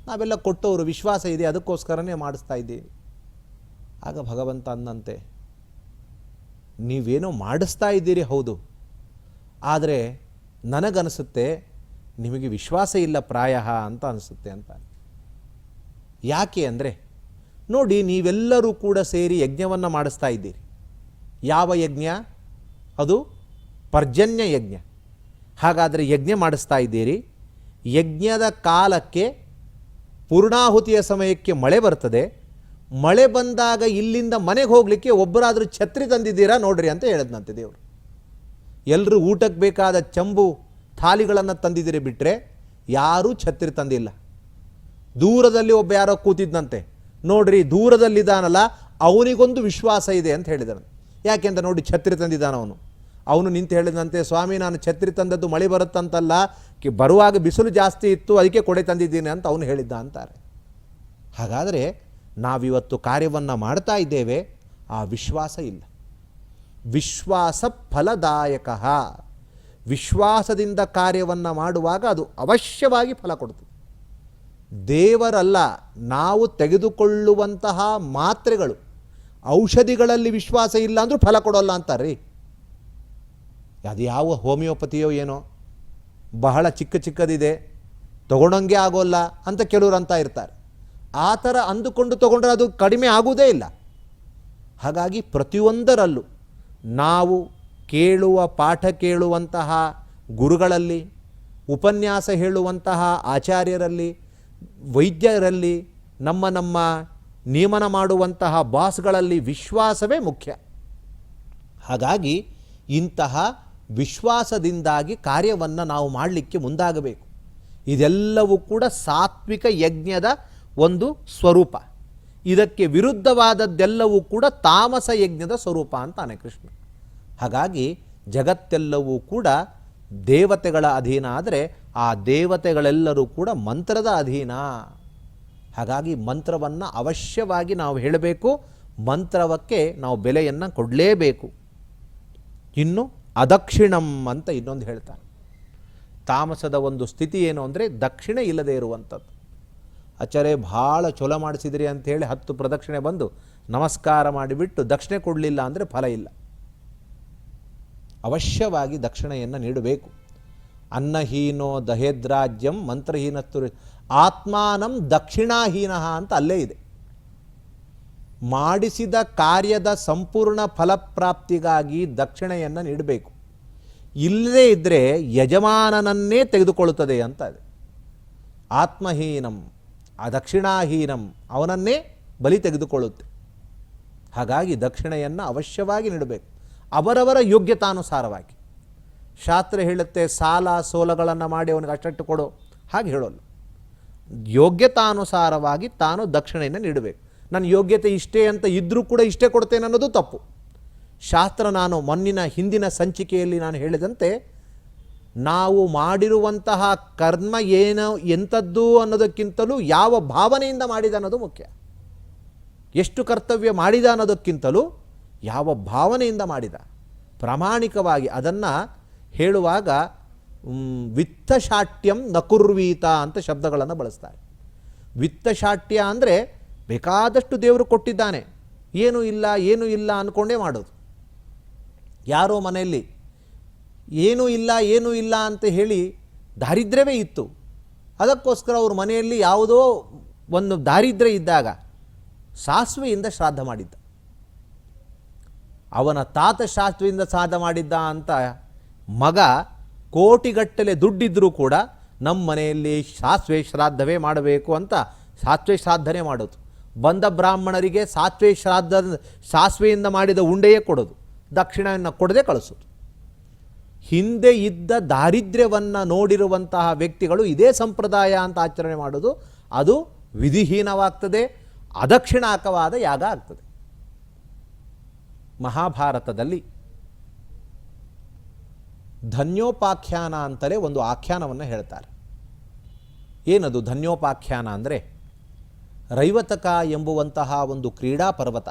ನಾವೆಲ್ಲ ಕೊಟ್ಟವರು, ವಿಶ್ವಾಸ ಇದೆ, ಅದಕ್ಕೋಸ್ಕರನೇ ಮಾಡಿಸ್ತಾ ಇದ್ದೀವಿ. ಆಗ ಭಗವಂತ ಅಂದಂತೆ, ನೀವೇನೋ ಮಾಡಿಸ್ತಾ ಇದ್ದೀರಿ ಹೌದು, ಆದರೆ ನನಗನ್ನಿಸುತ್ತೆ ನಿಮಗೆ ವಿಶ್ವಾಸ ಇಲ್ಲ ಪ್ರಾಯ ಅಂತ ಅನಿಸುತ್ತೆ ಅಂತ. ಯಾಕೆ ಅಂದರೆ ನೋಡಿ, ನೀವೆಲ್ಲರೂ ಕೂಡ ಸೇರಿ ಯಜ್ಞವನ್ನು ಮಾಡಿಸ್ತಾ ಇದ್ದೀರಿ. ಯಾವ ಯಜ್ಞ ಅದು? ಪರ್ಜನ್ಯ ಯಜ್ಞ. ಹಾಗಾದರೆ ಯಜ್ಞ ಮಾಡಿಸ್ತಾ ಇದ್ದೀರಿ, ಯಜ್ಞದ ಕಾಲಕ್ಕೆ ಪೂರ್ಣಾಹುತಿಯ ಸಮಯಕ್ಕೆ ಮಳೆ ಬರ್ತದೆ. ಮಳೆ ಬಂದಾಗ ಇಲ್ಲಿಂದ ಮನೆಗೆ ಹೋಗಲಿಕ್ಕೆ ಒಬ್ಬರಾದರೂ ಛತ್ರಿ ತಂದಿದ್ದೀರಾ ನೋಡ್ರಿ ಅಂತ ಹೇಳಿದ್ನಂತೆ ದೇವರು. ಎಲ್ಲರೂ ಊಟಕ್ಕೆ ಬೇಕಾದ ಚಂಬು ಥಾಲಿಗಳನ್ನು ತಂದಿದ್ದೀರಿ ಬಿಟ್ಟರೆ ಯಾರೂ ಛತ್ರಿ ತಂದಿಲ್ಲ. ದೂರದಲ್ಲಿ ಒಬ್ಬ ಯಾರೋ ಕೂತಿದ್ದಂತೆ, ನೋಡ್ರಿ ದೂರದಲ್ಲಿದ್ದಾನಲ್ಲ ಅವನಿಗೊಂದು ವಿಶ್ವಾಸ ಇದೆ ಅಂತ ಹೇಳಿದನು. ಯಾಕೆಂತ ನೋಡಿ, ಛತ್ರಿ ತಂದಿದ್ದಾನ ಅವನು ನಿಂತು ಹೇಳಿದಂತೆ, ಸ್ವಾಮಿ ನಾನು ಛತ್ರಿ ತಂದದ್ದು ಮಳೆ ಬರುತ್ತಂತಲ್ಲ, ಬರುವಾಗ ಬಿಸಿಲು ಜಾಸ್ತಿ ಇತ್ತು ಅದಕ್ಕೆ ಕೊಡೆ ತಂದಿದ್ದೀನಿ ಅಂತ ಅವನು ಹೇಳಿದ್ದ ಅಂತಾರೆ. ಹಾಗಾದರೆ ನಾವಿವತ್ತು ಕಾರ್ಯವನ್ನು ಮಾಡ್ತಾ ಇದ್ದೇವೆ, ಆ ವಿಶ್ವಾಸ ಇಲ್ಲ. ವಿಶ್ವಾಸ ಫಲದಾಯಕ. ವಿಶ್ವಾಸದಿಂದ ಕಾರ್ಯವನ್ನು ಮಾಡುವಾಗ ಅದು ಅವಶ್ಯವಾಗಿ ಫಲ ಕೊಡ್ತದೆ. ದೇವರಲ್ಲ, ನಾವು ತೆಗೆದುಕೊಳ್ಳುವಂತಹ ಮಾತ್ರೆಗಳು, ಔಷಧಿಗಳಲ್ಲಿ ವಿಶ್ವಾಸ ಇಲ್ಲ ಅಂದರೂ ಫಲ ಕೊಡೋಲ್ಲ ಅಂತಾರೆ. ಅದು ಯಾವ ಹೋಮಿಯೋಪತಿಯೋ ಏನೋ, ಬಹಳ ಚಿಕ್ಕದಿದೆ, ತಗೊಳಂಗೆ ಆಗೋಲ್ಲ ಅಂತ ಕೆಲವರು ಅಂತ ಇರ್ತಾರೆ. ಆ ಥರ ಅಂದುಕೊಂಡು ತಗೊಂಡ್ರೆ ಅದು ಕಡಿಮೆ ಆಗುವುದೇ ಇಲ್ಲ. ಹಾಗಾಗಿ ಪ್ರತಿಯೊಂದರಲ್ಲೂ ನಾವು ಕೇಳುವ ಪಾಠ ಕೇಳುವಂತಹ ಗುರುಗಳಲ್ಲಿ, ಉಪನ್ಯಾಸ ಹೇಳುವಂತಹ ಆಚಾರ್ಯರಲ್ಲಿ, ವೈದ್ಯರಲ್ಲಿ, ನಮ್ಮ ನೇಮನ ಮಾಡುವಂತಹ ಬಾಸ್ಗಳಲ್ಲಿ ವಿಶ್ವಾಸವೇ ಮುಖ್ಯ. ಹಾಗಾಗಿ ಇಂತಹ ವಿಶ್ವಾಸದಿಂದಾಗಿ ಕಾರ್ಯವನ್ನು ನಾವು ಮಾಡಲಿಕ್ಕೆ ಮುಂದಾಗಬೇಕು. ಇದೆಲ್ಲವೂ ಕೂಡ ಸಾತ್ವಿಕ ಯಜ್ಞದ ಒಂದು ಸ್ವರೂಪ. ಇದಕ್ಕೆ ವಿರುದ್ಧವಾದದ್ದೆಲ್ಲವೂ ಕೂಡ ತಾಮಸ ಯಜ್ಞದ ಸ್ವರೂಪ ಅಂತಾನೆ ಕೃಷ್ಣ. ಹಾಗಾಗಿ ಜಗತ್ತೆಲ್ಲವೂ ಕೂಡ ದೇವತೆಗಳ ಅಧೀನ, ಆದರೆ ಆ ದೇವತೆಗಳೆಲ್ಲರೂ ಕೂಡ ಮಂತ್ರದ ಅಧೀನ. ಹಾಗಾಗಿ ಮಂತ್ರವನ್ನು ಅವಶ್ಯವಾಗಿ ನಾವು ಹೇಳಬೇಕು, ಮಂತ್ರವಕ್ಕೆ ನಾವು ಬೆಲೆಯನ್ನು ಕೊಡಲೇಬೇಕು. ಇನ್ನು ಅದಕ್ಷಿಣಂ ಅಂತ ಇನ್ನೊಂದು ಹೇಳ್ತಾನೆ. ತಾಮಸದ ಒಂದು ಸ್ಥಿತಿ ಏನು ಅಂದರೆ ದಕ್ಷಿಣ ಇಲ್ಲದೆ ಇರುವಂಥದ್ದು. ಆಚಾರ್ಯ ಭಾಳ ಚೊಲ ಮಾಡಿಸಿದ್ರಿ ಅಂಥೇಳಿ 10 ಪ್ರದಕ್ಷಿಣೆ ಬಂದು ನಮಸ್ಕಾರ ಮಾಡಿಬಿಟ್ಟು ದಕ್ಷಿಣೆ ಕೊಡಲಿಲ್ಲ ಅಂದರೆ ಫಲ ಇಲ್ಲ. ಅವಶ್ಯವಾಗಿ ದಕ್ಷಿಣೆಯನ್ನು ನೀಡಬೇಕು. ಅನ್ನಹೀನೋ ದಹೇದ್ರಾಜ್ಯಂ ಮಂತ್ರಹೀನತ್ತು ಆತ್ಮಾನಂ ದಕ್ಷಿಣಾಹೀನ ಅಂತ ಅಲ್ಲೇ ಇದೆ. ಮಾಡಿಸಿದ ಕಾರ್ಯದ ಸಂಪೂರ್ಣ ಫಲಪ್ರಾಪ್ತಿಗಾಗಿ ದಕ್ಷಿಣೆಯನ್ನು ನೀಡಬೇಕು. ಇಲ್ಲದೇ ಇದ್ದರೆ ಯಜಮಾನನನ್ನೇ ತೆಗೆದುಕೊಳ್ಳುತ್ತದೆ ಅಂತ ಇದೆ. ಆತ್ಮಹೀನಂ ಅದಕ್ಷಿಣಾಹೀನಂ, ಅವನನ್ನೇ ಬಲಿ ತೆಗೆದುಕೊಳ್ಳುತ್ತೆ. ಹಾಗಾಗಿ ದಕ್ಷಿಣೆಯನ್ನು ಅವಶ್ಯವಾಗಿ ನೀಡಬೇಕು, ಅವರವರ ಯೋಗ್ಯತಾನುಸಾರವಾಗಿ. ಶಾಸ್ತ್ರ ಹೇಳುತ್ತೆ ಸಾಲ ಸೋಲಗಳನ್ನು ಮಾಡಿ ಅವನಿಗೆ ಅಷ್ಟಟ್ಟು ಕೊಡು, ಹಾಗೆ ಹೇಳೋಲ್ಲ. ಯೋಗ್ಯತಾನುಸಾರವಾಗಿ ತಾನು ದಕ್ಷಿಣೆಯನ್ನು ನೀಡಬೇಕು. ನನ್ನ ಯೋಗ್ಯತೆ ಇಷ್ಟೇ ಅಂತ ಇದ್ದರೂ ಕೂಡ ಇಷ್ಟೇ ಕೊಡ್ತೇನೆ ಅನ್ನೋದು ತಪ್ಪು. ಶಾಸ್ತ್ರ ನಾನು ಹಿಂದಿನ ಸಂಚಿಕೆಯಲ್ಲಿ ನಾನು ಹೇಳಿದಂತೆ, ನಾವು ಮಾಡಿರುವಂತಹ ಕರ್ಮ ಏನು ಎಂಥದ್ದು ಅನ್ನೋದಕ್ಕಿಂತಲೂ ಯಾವ ಭಾವನೆಯಿಂದ ಮಾಡಿದ ಅನ್ನೋದು ಮುಖ್ಯ. ಎಷ್ಟು ಕರ್ತವ್ಯ ಮಾಡಿದ ಅನ್ನೋದಕ್ಕಿಂತಲೂ ಯಾವ ಭಾವನೆಯಿಂದ ಮಾಡಿದ, ಪ್ರಾಮಾಣಿಕವಾಗಿ ಅದನ್ನು ಹೇಳುವಾಗ ವಿತ್ತಶಾಟ್ಯಂ ನಕುರ್ವೀತ ಅಂತ ಶಬ್ದಗಳನ್ನು ಬಳಸ್ತಾರೆ. ವಿತ್ತಶಾಟ್ಯ ಅಂದರೆ ಬೇಕಾದಷ್ಟು ದೇವರು ಕೊಟ್ಟಿದ್ದಾನೆ, ಏನೂ ಇಲ್ಲ ಅಂದ್ಕೊಂಡೇ ಮಾಡೋದು. ಯಾರೋ ಮನೆಯಲ್ಲಿ ಏನೂ ಇಲ್ಲ ಅಂತ ಹೇಳಿ ದಾರಿದ್ರ್ಯವೇ ಇತ್ತು, ಅದಕ್ಕೋಸ್ಕರ ಅವ್ರ ಮನೆಯಲ್ಲಿ ಯಾವುದೋ ಒಂದು ದಾರಿದ್ರ್ಯ ಇದ್ದಾಗ ಸಾಸಿವೆಯಿಂದ ಶ್ರಾದ್ದ ಮಾಡಿದ್ದ. ಅವನ ತಾತ ಶಾಸ್ತ್ರದಿಂದ ಶ್ರಾದ್ದ ಮಾಡಿದ್ದ ಅಂತ ಮಗ ಕೋಟಿಗಟ್ಟಲೆ ದುಡ್ಡಿದ್ರೂ ಕೂಡ ನಮ್ಮ ಮನೆಯಲ್ಲಿ ಸಾಸಿವೆ ಶ್ರಾದ್ದವೇ ಮಾಡಬೇಕು ಅಂತ ಸಾಸಿವೆ ಶ್ರಾದ್ದನೇ ಮಾಡೋದು. ಬಂದ ಬ್ರಾಹ್ಮಣರಿಗೆ ಸಾಸಿವೆಯಿಂದ ಮಾಡಿದ ಉಂಡೆಯೇ ಕೊಡೋದು, ದಕ್ಷಿಣವನ್ನು ಕೊಡದೆ ಕಳಿಸೋದು. ಹಿಂದೆ ಇದ್ದ ದಾರಿದ್ರ್ಯವನ್ನು ನೋಡಿರುವಂತಹ ವ್ಯಕ್ತಿಗಳು ಇದೇ ಸಂಪ್ರದಾಯ ಅಂತ ಆಚರಣೆ ಮಾಡೋದು, ಅದು ವಿಧಿಹೀನವಾಗ್ತದೆ, ಅದಕ್ಷಿಣಾಕವಾದ ಯಾಗ ಆಗ್ತದೆ. ಮಹಾಭಾರತದಲ್ಲಿ ಧನ್ಯೋಪಾಖ್ಯಾನ ಅಂತಲೇ ಒಂದು ಆಖ್ಯಾನವನ್ನು ಹೇಳ್ತಾರೆ. ಏನದು ಧನ್ಯೋಪಾಖ್ಯಾನ ಅಂದರೆ, ರೈವತಕ ಎಂಬುವಂತಹ ಒಂದು ಕ್ರೀಡಾ ಪರ್ವತ.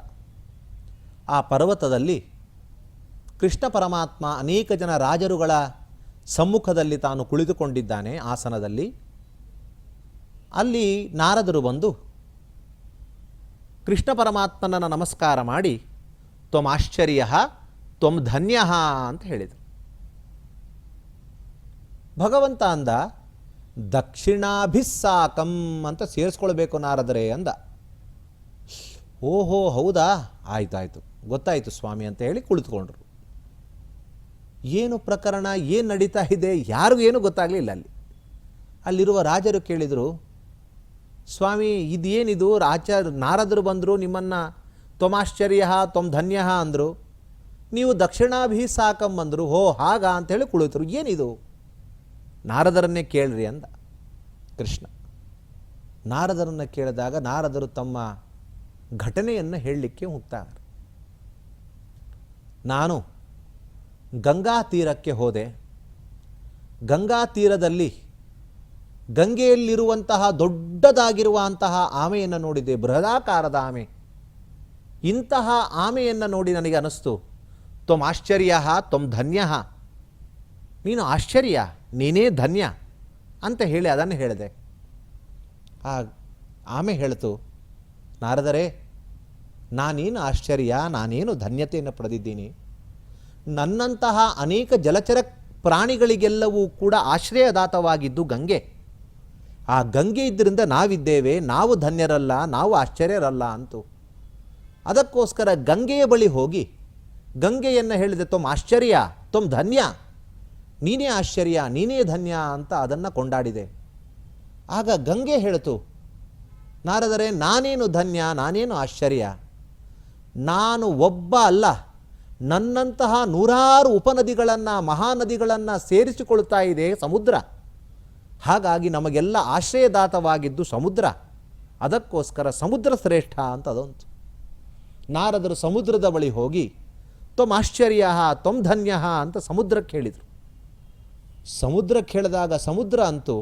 ಆ ಪರ್ವತದಲ್ಲಿ ಕೃಷ್ಣ ಪರಮಾತ್ಮ ಅನೇಕ ಜನ ರಾಜರುಗಳ ಸಮ್ಮುಖದಲ್ಲಿ ತಾನು ಕುಳಿತುಕೊಂಡಿದ್ದಾನೆ ಆಸನದಲ್ಲಿ. ಅಲ್ಲಿ ನಾರದರು ಬಂದು ಕೃಷ್ಣ ಪರಮಾತ್ಮನನ್ನು ನಮಸ್ಕಾರ ಮಾಡಿ ತ್ವಮಾಶ್ಚರ್ಯ ತ್ವಂ ಧನ್ಯ ಅಂತ ಹೇಳಿದರು. ಭಗವಂತ ಅಂದ ದಕ್ಷಿಣಾಭಿಸ್ಸಾಕಂ ಅಂತ ಸೇರಿಸ್ಕೊಳ್ಬೇಕು ನಾರದರೆ ಅಂದ. ಓಹೋ ಹೌದಾ, ಆಯ್ತಾಯ್ತು, ಗೊತ್ತಾಯಿತು ಸ್ವಾಮಿ ಅಂತ ಹೇಳಿ ಕುಳಿತುಕೊಂಡ್ರು. ಏನು ಪ್ರಕರಣ, ಏನು ನಡೀತಾ ಇದೆ, ಯಾರಿಗೂ ಏನೂ ಗೊತ್ತಾಗಲಿಲ್ಲ. ಅಲ್ಲಿರುವ ರಾಜರು ಕೇಳಿದರು, ಸ್ವಾಮಿ ಇದೇನಿದು, ನಾರದರು ಬಂದರು, ನಿಮ್ಮನ್ನು ತ್ವಮಾಶ್ಚರ್ಯ ತ್ವಂ ಧನ್ಯ ಅಂದರು, ನೀವು ದಕ್ಷಿಣಾಭಿಸಾಕಂ ಅಂದರು. ಹೋ ಹಾಗ ಅಂಥೇಳಿ ಕುಳಿತರು. ಏನಿದು, ನಾರದರನ್ನೇ ಕೇಳ್ರಿ ಅಂದ ಕೃಷ್ಣ. ನಾರದರನ್ನು ಕೇಳಿದಾಗ ನಾರದರು ತಮ್ಮ ಘಟನೆಯನ್ನು ಹೇಳಲಿಕ್ಕೆ ಹೋಗ್ತಾರೆ. ನಾನು ಗಂಗಾ ತೀರಕ್ಕೆ ಹೋದೆ. ಗಂಗಾ ತೀರದಲ್ಲಿ ಗಂಗೆಯಲ್ಲಿರುವಂತಹ ದೊಡ್ಡದಾಗಿರುವಂತಹ ಆಮೆಯನ್ನು ನೋಡಿದೆ, ಬೃಹದಾಕಾರದ ಆಮೆ. ಇಂತಹ ಆಮೆಯನ್ನು ನೋಡಿ ನನಗೆ ಅನ್ನಿಸ್ತು, ತ್ವಂ ಆಶ್ಚರ್ಯ ತ್ವಂ ಧನ್ಯ, ನೀನು ಆಶ್ಚರ್ಯ, ನೀನೇ ಧನ್ಯ ಅಂತ ಹೇಳಿ ಅದನ್ನು ಹೇಳಿದೆ. ಆ ಆಮೆ ಹೇಳ್ತು, ನಾರದರೆ ನಾನೇನು ಆಶ್ಚರ್ಯ, ನಾನೇನು ಧನ್ಯತೆಯನ್ನು ಪಡೆದಿದ್ದೀನಿ. ನನ್ನಂತಹ ಅನೇಕ ಜಲಚರ ಪ್ರಾಣಿಗಳಿಗೆಲ್ಲವೂ ಕೂಡ ಆಶ್ರಯದಾತವಾಗಿದ್ದು ಗಂಗೆ. ಆ ಗಂಗೆ ಇದ್ದರಿಂದ ನಾವಿದ್ದೇವೆ, ನಾವು ಧನ್ಯರಲ್ಲ, ನಾವು ಆಶ್ಚರ್ಯರಲ್ಲ ಅಂತು. ಅದಕ್ಕೋಸ್ಕರ ಗಂಗೆಯ ಬಳಿ ಹೋಗಿ ಗಂಗೆಯನ್ನು ಹೇಳಿದೆ, ತ್ವಂ ಆಶ್ಚರ್ಯ ತ್ವಂ ಧನ್ಯ, ನೀನೇ ಆಶ್ಚರ್ಯ, ನೀನೇ ಧನ್ಯ ಅಂತ ಅದನ್ನು ಕೊಂಡಾಡಿದೆ. ಆಗ ಗಂಗೆ ಹೇಳಿತು, ನಾರದರೆ ನಾನೇನು ಧನ್ಯ, ನಾನೇನು ಆಶ್ಚರ್ಯ, ನಾನು ಒಬ್ಬ ಅಲ್ಲ, ನನ್ನಂತಹ ನೂರಾರು ಉಪನದಿಗಳನ್ನು ಮಹಾನದಿಗಳನ್ನು ಸೇರಿಸಿಕೊಳ್ತಾ ಇದೆ ಸಮುದ್ರ. ಹಾಗಾಗಿ ನಮಗೆಲ್ಲ ಆಶ್ರಯದಾತವಾಗಿದ್ದು ಸಮುದ್ರ. ಅದಕ್ಕೋಸ್ಕರ ಸಮುದ್ರ ಶ್ರೇಷ್ಠ ಅಂತ ಅದಂತು. ನಾರದರು ಸಮುದ್ರದ ಬಳಿ ಹೋಗಿ ತ್ವಂ ಆಶ್ಚರ್ಯ ತ್ವಂ ಧನ್ಯ ಅಂತ ಸಮುದ್ರಕ್ಕೆ ಹೇಳಿದರು. ಸಮುದ್ರಕ್ಕೆ ಹೇಳಿದಾಗ ಸಮುದ್ರ ಅಂತೂ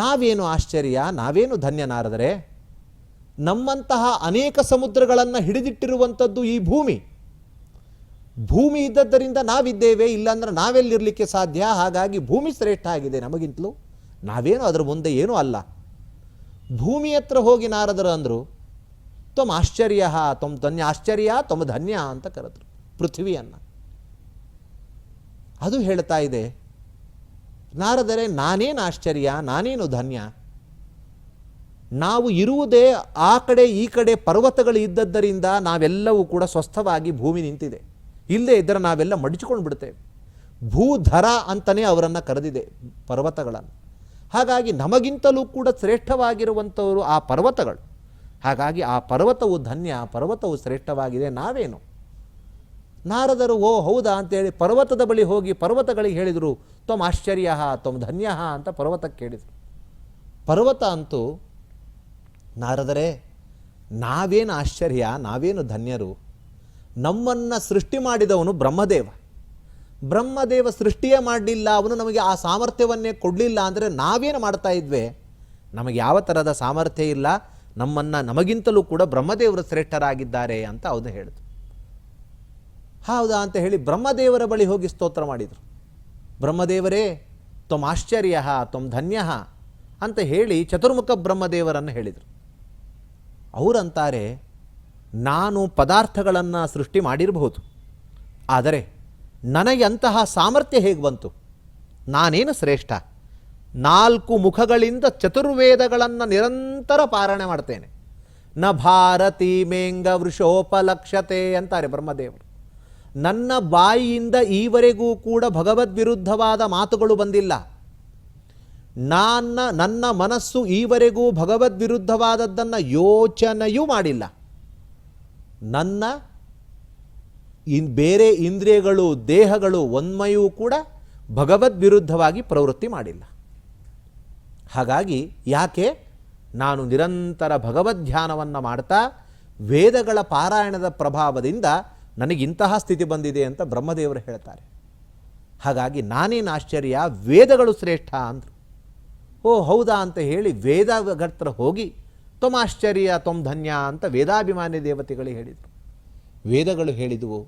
ನಾವೇನು ಆಶ್ಚರ್ಯ, ನಾವೇನು ಧನ್ಯ ನಾರದರೆ, ನಮ್ಮಂತಹ ಅನೇಕ ಸಮುದ್ರಗಳನ್ನು ಹಿಡಿದಿಟ್ಟಿರುವಂಥದ್ದು ಈ ಭೂಮಿ. ಭೂಮಿ ಇದ್ದದ್ದರಿಂದ ನಾವಿದ್ದೇವೆ, ಇಲ್ಲಾಂದ್ರೆ ನಾವೆಲ್ಲಿರಲಿಕ್ಕೆ ಸಾಧ್ಯ. ಹಾಗಾಗಿ ಭೂಮಿ ಶ್ರೇಷ್ಠ ಆಗಿದೆ ನಮಗಿಂತಲೂ, ನಾವೇನು ಅದರ ಮುಂದೆ ಏನೂ ಅಲ್ಲ. ಭೂಮಿ ಹತ್ರ ಹೋಗಿ ನಾರದರು ಅಂದರು, ತ್ವಂ ಆಶ್ಚರ್ಯ ತ್ವಂ ಧನ್ಯ, ಆಶ್ಚರ್ಯ ತ್ವಂ ಧನ್ಯ ಅಂತ ಕರೆದರು ಪೃಥ್ವಿಯನ್ನು. ಅದು ಹೇಳ್ತಾ ಇದೆ, ನಾರದರೆ ನಾನೇನು ಆಶ್ಚರ್ಯ, ನಾನೇನು ಧನ್ಯ, ನಾವು ಇರುವುದೇ ಆ ಕಡೆ ಈ ಕಡೆ ಪರ್ವತಗಳು ಇದ್ದದ್ದರಿಂದ ನಾವೆಲ್ಲವೂ ಕೂಡ ಸ್ವಸ್ಥವಾಗಿ ಭೂಮಿ ನಿಂತಿದೆ. ಇಲ್ಲದೇ ಇದ್ದರೆ ನಾವೆಲ್ಲ ಮಡಚಿಕೊಂಡು ಬಿಡ್ತೇವೆ. ಭೂಧರ ಅಂತಲೇ ಅವರನ್ನು ಕರೆದಿದೆ ಪರ್ವತಗಳನ್ನು. ಹಾಗಾಗಿ ನಮಗಿಂತಲೂ ಕೂಡ ಶ್ರೇಷ್ಠವಾಗಿರುವಂಥವರು ಆ ಪರ್ವತಗಳು. ಹಾಗಾಗಿ ಆ ಪರ್ವತವು ಧನ್ಯ, ಪರ್ವತವು ಶ್ರೇಷ್ಠವಾಗಿದೆ, ನಾವೇನು. ನಾರದರು ಓ ಹೌದಾ ಅಂತೇಳಿ ಪರ್ವತದ ಬಳಿ ಹೋಗಿ ಪರ್ವತಗಳಿಗೆ ಹೇಳಿದರು, ತ್ವಂ ಆಶ್ಚರ್ಯ ತ್ವಂ ಧನ್ಯ ಅಂತ ಪರ್ವತಕ್ಕೆ ಹೇಳಿದರು. ಪರ್ವತ ಅಂತೂ, ನಾರದರೆ ನಾವೇನು ಆಶ್ಚರ್ಯ, ನಾವೇನು ಧನ್ಯರು, ನಮ್ಮನ್ನು ಸೃಷ್ಟಿ ಮಾಡಿದವನು ಬ್ರಹ್ಮದೇವ. ಬ್ರಹ್ಮದೇವ ಸೃಷ್ಟಿಯೇ ಮಾಡಲಿಲ್ಲ, ಅವನು ನಮಗೆ ಆ ಸಾಮರ್ಥ್ಯವನ್ನೇ ಕೊಡಲಿಲ್ಲ ಅಂದರೆ ನಾವೇನು ಮಾಡ್ತಾ ಇದ್ವಿ. ನಮಗೆ ಯಾವ ಥರದ ಸಾಮರ್ಥ್ಯ ಇಲ್ಲ, ನಮಗಿಂತಲೂ ಕೂಡ ಬ್ರಹ್ಮದೇವರು ಶ್ರೇಷ್ಠರಾಗಿದ್ದಾರೆ ಅಂತ ಅವನು ಹೇಳಿದ್ರು. ಹೌದಾ ಅಂತ ಹೇಳಿ ಬ್ರಹ್ಮದೇವರ ಬಳಿ ಹೋಗಿ ಸ್ತೋತ್ರ ಮಾಡಿದರು. ಬ್ರಹ್ಮದೇವರೇ ತ್ವಂ ಆಶ್ಚರ್ಯ ತ್ವಂ ಧನ್ಯ ಅಂತ ಹೇಳಿ ಚತುರ್ಮುಖ ಬ್ರಹ್ಮದೇವರನ್ನು ಹೇಳಿದರು. ಅವರಂತಾರೆ, ನಾನು ಪದಾರ್ಥಗಳನ್ನು ಸೃಷ್ಟಿ ಮಾಡಿರಬಹುದು, ಆದರೆ ನನಗೆ ಅಂತಹ ಸಾಮರ್ಥ್ಯ ಹೇಗೆ ಬಂತು, ನಾನೇನು ಶ್ರೇಷ್ಠ, 4 ಮುಖಗಳಿಂದ ಚತುರ್ವೇದಗಳನ್ನು ನಿರಂತರ ಪಾರಾಯಣ ಮಾಡ್ತೇನೆ. ನ ಭಾರತೀ ಮೇಂಗ ವೃಷೋಪಲಕ್ಷತೆ ಅಂತಾರೆ ಬ್ರಹ್ಮದೇವರು. ನನ್ನ ಬಾಯಿಯಿಂದ ಈವರೆಗೂ ಕೂಡ ಭಗವದ್ವಿರುದ್ಧವಾದ ಮಾತುಗಳು ಬಂದಿಲ್ಲ. ನನ್ನ ಮನಸ್ಸು ಈವರೆಗೂ ಭಗವದ್ವಿರುದ್ಧವಾದದ್ದನ್ನು ಯೋಚನೆಯೂ ಮಾಡಿಲ್ಲ. ನನ್ನ ಬೇರೆ ಇಂದ್ರಿಯಗಳು ದೇಹಗಳು ಒನ್ಮೆಯೂ ಕೂಡ ಭಗವದ್ವಿರುದ್ಧವಾಗಿ ಪ್ರವೃತ್ತಿ ಮಾಡಿಲ್ಲ. ಹಾಗಾಗಿ ಯಾಕೆ, ನಾನು ನಿರಂತರ ಭಗವದ್ಧ್ಯಾನವನ್ನು ಮಾಡ್ತಾ ವೇದಗಳ ಪಾರಾಯಣದ ಪ್ರಭಾವದಿಂದ ನನಗಿಂತಹ ಸ್ಥಿತಿ ಬಂದಿದೆ ಅಂತ ಬ್ರಹ್ಮದೇವರು ಹೇಳ್ತಾರೆ. ಹಾಗಾಗಿ ನಾನೇನು ಆಶ್ಚರ್ಯ, ವೇದಗಳು ಶ್ರೇಷ್ಠ ಅಂದರು. ಓ ಹೌದಾ ಅಂತ ಹೇಳಿ ವೇದಗತ್ರ ಹೋಗಿ ತ್ವಂ ಆಶ್ಚರ್ಯ ತ್ವಂ ಧನ್ಯ ಅಂತ ವೇದಾಭಿಮಾನಿ ದೇವತೆಗಳು ಹೇಳಿದರು. ವೇದಗಳು ಹೇಳಿದವು,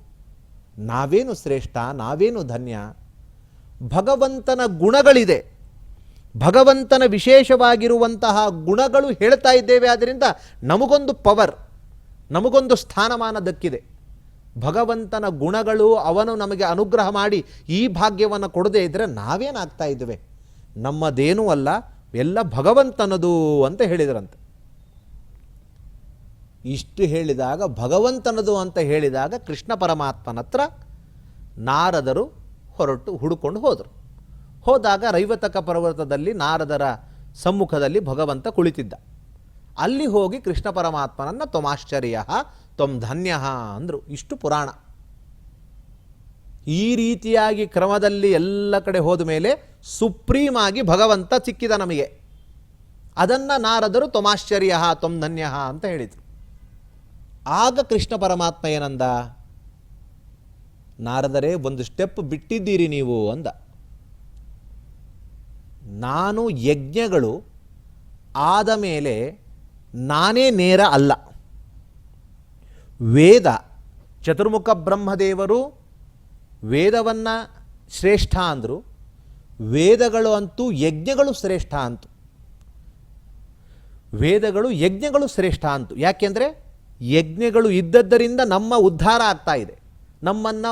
ನಾವೇನು ಶ್ರೇಷ್ಠ, ನಾವೇನು ಧನ್ಯ, ಭಗವಂತನ ಗುಣಗಳಿದೆ, ಭಗವಂತನ ವಿಶೇಷವಾಗಿರುವಂತಹ ಗುಣಗಳು ಹೇಳ್ತಾ ಇದ್ದೇವೆ. ಆದ್ದರಿಂದ ನಮಗೊಂದು ಪವರ್, ನಮಗೊಂದು ಸ್ಥಾನಮಾನ ದಕ್ಕಿದೆ. ಭಗವಂತನ ಗುಣಗಳು ಅವನು ನಮಗೆ ಅನುಗ್ರಹ ಮಾಡಿ ಈ ಭಾಗ್ಯವನ್ನು ಕೊಡದೇ ಇದ್ದರೆ ನಾವೇನಾಗ್ತಾ ಇದ್ದೇವೆ? ನಮ್ಮದೇನೂ ಅಲ್ಲ, ಎಲ್ಲ ಭಗವಂತನದು ಅಂತ ಹೇಳಿದರಂತೆ. ಇಷ್ಟು ಹೇಳಿದಾಗ, ಭಗವಂತನದು ಅಂತ ಹೇಳಿದಾಗ ಕೃಷ್ಣ ಪರಮಾತ್ಮನ ಹತ್ರ ನಾರದರು ಹೊರಟು ಹುಡುಕೊಂಡು ಹೋದರು. ಹೋದಾಗ ರೈವತಕ ಪರ್ವತದಲ್ಲಿ ನಾರದರ ಸಮ್ಮುಖದಲ್ಲಿ ಭಗವಂತ ಕುಳಿತಿದ್ದ. ಅಲ್ಲಿ ಹೋಗಿ ಕೃಷ್ಣ ಪರಮಾತ್ಮನನ್ನು ತ್ವಮಾಶ್ಚರ್ಯ ತ್ವಂ ಧನ್ಯ ಅಂದರು. ಇಷ್ಟು ಪುರಾಣ. ಈ ರೀತಿಯಾಗಿ ಕ್ರಮದಲ್ಲಿ ಎಲ್ಲ ಕಡೆ ಹೋದ ಮೇಲೆ ಸುಪ್ರೀಮ್ ಆಗಿ ಭಗವಂತ ಸಿಕ್ಕಿದ ನಮಗೆ. ಅದನ್ನು ನಾರದರು ತ್ವಮಾಶ್ಚರ್ಯ ತ್ವಂ ಧನ್ಯ ಅಂತ ಹೇಳಿದರು. ಆಗ ಕೃಷ್ಣ ಪರಮಾತ್ಮ ಏನಂದ? ನಾರದರೇ, ಒಂದು ಸ್ಟೆಪ್ ಬಿಟ್ಟಿದ್ದೀರಿ ನೀವು ಅಂದ. ನಾನು ಯಜ್ಞಗಳು ಆದ ಮೇಲೆ ನಾನೇ ನೇರ ಅಲ್ಲ. ವೇದ, ಚತುರ್ಮುಖ ಬ್ರಹ್ಮದೇವರು ವೇದವನ್ನು ಶ್ರೇಷ್ಠ ಅಂದರು. ವೇದಗಳು ಅಂತೂ ಯಜ್ಞಗಳು ಶ್ರೇಷ್ಠ ಅಂತು. ವೇದಗಳು ಯಜ್ಞಗಳು ಶ್ರೇಷ್ಠ ಅಂತು. ಯಾಕೆಂದರೆ ಯಜ್ಞಗಳು ಇದ್ದದ್ದರಿಂದ ನಮ್ಮ ಉದ್ಧಾರ ಆಗ್ತಾ ಇದೆ. ನಮ್ಮನ್ನು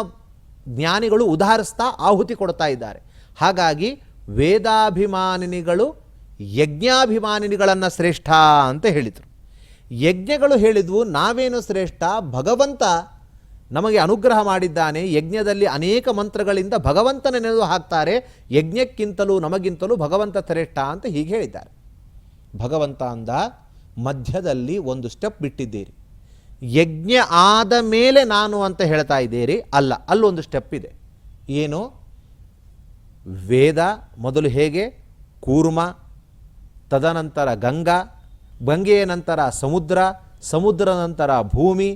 ಜ್ಞಾನಿಗಳು ಉದ್ಧಾರಿಸ್ತಾ ಆಹುತಿ ಕೊಡ್ತಾ ಇದ್ದಾರೆ. ಹಾಗಾಗಿ ವೇದಾಭಿಮಾನಿನಿಗಳು ಯಜ್ಞಾಭಿಮಾನಿನಿಗಳನ್ನು ಶ್ರೇಷ್ಠ ಅಂತ ಹೇಳಿದರು. ಯಜ್ಞಗಳು ಹೇಳಿದ್ವು ನಾವೇನು ಶ್ರೇಷ್ಠ, ಭಗವಂತ ನಮಗೆ ಅನುಗ್ರಹ ಮಾಡಿದ್ದಾನೆ. ಯಜ್ಞದಲ್ಲಿ ಅನೇಕ ಮಂತ್ರಗಳಿಂದ ಭಗವಂತನ ನೆನೆದು ಹಾಕ್ತಾರೆ. ಯಜ್ಞಕ್ಕಿಂತಲೂ ನಮಗಿಂತಲೂ ಭಗವಂತ ಶ್ರೇಷ್ಠ ಅಂತ ಹೀಗೆ ಹೇಳಿದ್ದಾರೆ. ಭಗವಂತ ಅಂದ, ಮಧ್ಯದಲ್ಲಿ ಒಂದು ಸ್ಟೆಪ್ ಬಿಟ್ಟಿದ್ದೀರಿ. ಯಜ್ಞ ಆದ ಮೇಲೆ ನಾನು ಅಂತ ಹೇಳ್ತಾ ಇದ್ದೀರಿ. ಅಲ್ಲ, ಅಲ್ಲೊಂದು ಸ್ಟೆಪ್ ಇದೆ. ಏನು? ವೇದ ಮೊದಲು ಹೇಗೆ ಕೂರ್ಮ, ತದನಂತರ ಗಂಗಾ, ಗಂಗೆಯ ನಂತರ ಸಮುದ್ರ, ಸಮುದ್ರ ನಂತರ ಭೂಮಿ,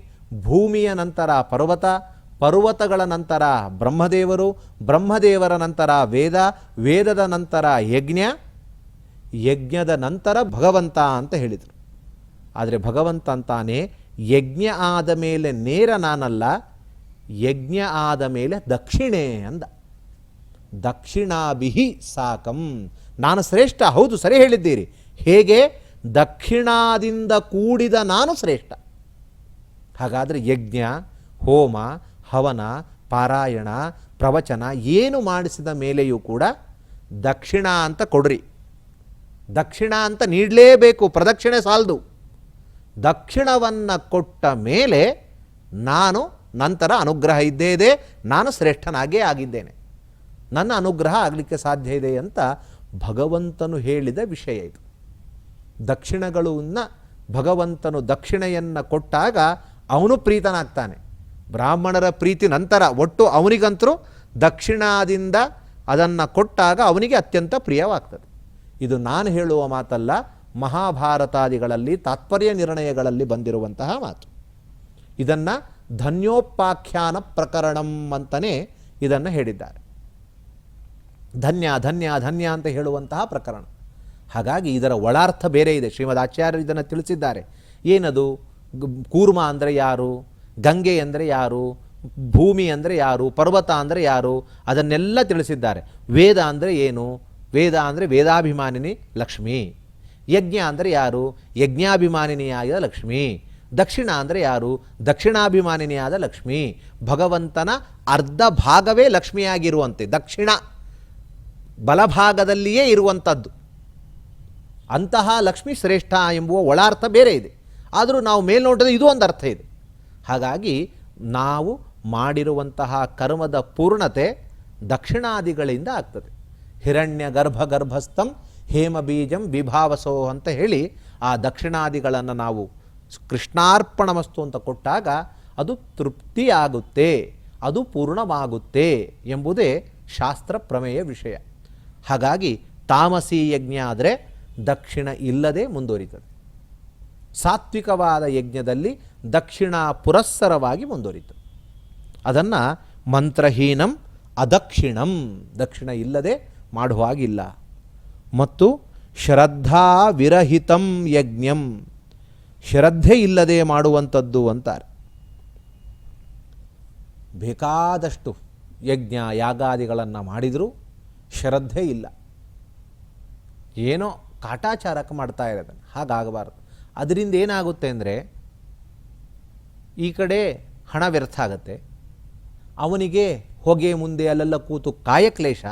ಭೂಮಿಯ ನಂತರ ಪರ್ವತ, ಪರ್ವತಗಳ ನಂತರ ಬ್ರಹ್ಮದೇವರು, ಬ್ರಹ್ಮದೇವರ ನಂತರ ವೇದ, ವೇದದ ನಂತರ ಯಜ್ಞ, ಯಜ್ಞದ ನಂತರ ಭಗವಂತ ಅಂತ ಹೇಳಿದರು. ಆದರೆ ಭಗವಂತ ಅಂತಾನೆ, ಯಜ್ಞ ಆದ ಮೇಲೆ ನೇರ ನಾನಲ್ಲ, ಯಜ್ಞ ಆದ ಮೇಲೆ ದಕ್ಷಿಣೆ ಅಂದ. ದಕ್ಷಿಣಾಭಿಹಿ ಸಾಕಂ, ನಾನು ಶ್ರೇಷ್ಠ. ಹೌದು, ಸರಿ ಹೇಳಿದ್ದೀರಿ. ಹೇಗೆ? ದಕ್ಷಿಣಾದಿಂದ ಕೂಡಿದ ನಾನು ಶ್ರೇಷ್ಠ. ಹಾಗಾದರೆ ಯಜ್ಞ, ಹೋಮ, ಹವನ, ಪಾರಾಯಣ, ಪ್ರವಚನ ಏನು ಮಾಡಿಸಿದ ಮೇಲೆಯೂ ಕೂಡ ದಕ್ಷಿಣ ಅಂತ ಕೊಡ್ರಿ. ದಕ್ಷಿಣ ಅಂತ ನೀಡಲೇಬೇಕು, ಪ್ರದಕ್ಷಿಣೆ ಸಾಲದು. ದಕ್ಷಿಣವನ್ನು ಕೊಟ್ಟ ಮೇಲೆ ನಾನು ನಂತರ ಅನುಗ್ರಹ ಇದ್ದೇ ಇದೆ, ನಾನು ಶ್ರೇಷ್ಠನಾಗೇ ಆಗಿದ್ದೇನೆ, ನನ್ನ ಅನುಗ್ರಹ ಆಗಲಿಕ್ಕೆ ಸಾಧ್ಯ ಇದೆ ಅಂತ ಭಗವಂತನು ಹೇಳಿದ ವಿಷಯ ಇದು. ದಕ್ಷಿಣಗಳನ್ನು ಭಗವಂತನು ದಕ್ಷಿಣೆಯನ್ನು ಕೊಟ್ಟಾಗ ಅವನು ಪ್ರೀತನಾಗ್ತಾನೆ. ಬ್ರಾಹ್ಮಣರ ಪ್ರೀತಿ ನಂತರ, ಒಟ್ಟು ಅವನಿಗಂತರೂ ದಕ್ಷಿಣಾದಿಂದ ಅದನ್ನು ಕೊಟ್ಟಾಗ ಅವನಿಗೆ ಅತ್ಯಂತ ಪ್ರಿಯವಾಗ್ತದೆ. ಇದು ನಾನು ಹೇಳುವ ಮಾತಲ್ಲ, ಮಹಾಭಾರತಾದಿಗಳಲ್ಲಿ ತಾತ್ಪರ್ಯ ನಿರ್ಣಯಗಳಲ್ಲಿ ಬಂದಿರುವಂತಹ ಮಾತು. ಇದನ್ನು ಧನ್ಯೋಪಾಖ್ಯಾನ ಪ್ರಕರಣಂ ಅಂತಲೇ ಇದನ್ನು ಹೇಳಿದ್ದಾರೆ. ಧನ್ಯ ಧನ್ಯ ಧನ್ಯ ಅಂತ ಹೇಳುವಂತಹ ಪ್ರಕರಣ. ಹಾಗಾಗಿ ಇದರ ಒಳಾರ್ಥ ಬೇರೆ ಇದೆ. ಶ್ರೀಮದ್ ಆಚಾರ್ಯರು ಇದನ್ನು ತಿಳಿಸಿದ್ದಾರೆ. ಏನದು? ಕೂರ್ಮ ಅಂದರೆ ಯಾರು, ಗಂಗೆ ಅಂದರೆ ಯಾರು, ಭೂಮಿ ಅಂದರೆ ಯಾರು, ಪರ್ವತ ಅಂದರೆ ಯಾರು, ಅದನ್ನೆಲ್ಲ ತಿಳಿಸಿದ್ದಾರೆ. ವೇದ ಅಂದರೆ ಏನು? ವೇದ ಅಂದರೆ ವೇದಾಭಿಮಾನಿನಿ ಲಕ್ಷ್ಮೀ. ಯಜ್ಞ ಅಂದರೆ ಯಾರು? ಯಜ್ಞಾಭಿಮಾನಿನಿಯಾದ ಲಕ್ಷ್ಮೀ. ದಕ್ಷಿಣ ಅಂದರೆ ಯಾರು? ದಕ್ಷಿಣಾಭಿಮಾನಿನಿಯಾದ ಲಕ್ಷ್ಮೀ. ಭಗವಂತನ ಅರ್ಧ ಭಾಗವೇ ಲಕ್ಷ್ಮಿಯಾಗಿರುವಂತೆ, ದಕ್ಷಿಣ ಬಲಭಾಗದಲ್ಲಿಯೇ ಇರುವಂಥದ್ದು. ಅಂತಹ ಲಕ್ಷ್ಮಿ ಶ್ರೇಷ್ಠ ಎಂಬುವ ಒಳಾರ್ಥ ಬೇರೆ ಇದೆ. ಆದರೂ ನಾವು ಮೇಲ್ನೋಟದ ಇದು ಒಂದು ಅರ್ಥ ಇದೆ. ಹಾಗಾಗಿ ನಾವು ಮಾಡಿರುವಂತಹ ಕರ್ಮದ ಪೂರ್ಣತೆ ದಕ್ಷಿಣಾದಿಗಳಿಂದ ಆಗ್ತದೆ. ಹಿರಣ್ಯ ಗರ್ಭಸ್ಥಂ ಹೇಮ ಬೀಜಂ ವಿಭಾವಸೋ ಅಂತ ಹೇಳಿ ಆ ದಕ್ಷಿಣಾದಿಗಳನ್ನು ನಾವು ಕೃಷ್ಣಾರ್ಪಣಮಸ್ತು ಅಂತ ಕೊಟ್ಟಾಗ ಅದು ತೃಪ್ತಿಯಾಗುತ್ತೆ, ಅದು ಪೂರ್ಣವಾಗುತ್ತೆ ಎಂಬುದೇ ಶಾಸ್ತ್ರ ಪ್ರಮೇಯ ವಿಷಯ. ಹಾಗಾಗಿ ತಾಮಸಿ ಯಜ್ಞ ಆದರೆ ದಕ್ಷಿಣ ಇಲ್ಲದೆ ಮುಂದುವರಿತದೆ. ಸಾತ್ವಿಕವಾದ ಯಜ್ಞದಲ್ಲಿ ದಕ್ಷಿಣ ಪುರಸ್ಸರವಾಗಿ ಮುಂದುವರಿತದೆ. ಅದನ್ನು ಮಂತ್ರಹೀನಂ ಅದಕ್ಷಿಣಂ, ದಕ್ಷಿಣ ಇಲ್ಲದೆ ಮಾಡುವಾಗಿಲ್ಲ. ಮತ್ತು ಶ್ರದ್ಧಾ ವಿರಹಿತಂ ಯಜ್ಞಂ, ಶ್ರದ್ಧೆ ಇಲ್ಲದೆ ಮಾಡುವಂಥದ್ದು ಅಂತಾರೆ. ಬೇಕಾದಷ್ಟು ಯಜ್ಞ ಯಾಗಾದಿಗಳನ್ನು ಮಾಡಿದರೂ ಶ್ರದ್ಧೆ ಇಲ್ಲ. ಏನೋ ಕಾಟಾಚಾರಕ್ಕೆ ಮಾಡ್ತಾ ಇರೋದನ್ನು. ಹಾಗಾಗಬಾರ್ದು. ಅದರಿಂದ ಏನಾಗುತ್ತೆ ಅಂದರೆ ಈ ಕಡೆ ಹಣ ವ್ಯರ್ಥ ಆಗುತ್ತೆ, ಅವನಿಗೆ ಹೊಗೆ ಮುಂದೆ ಅಲ್ಲೆಲ್ಲ ಕೂತು ಕಾಯಕ್ಲೇಶ,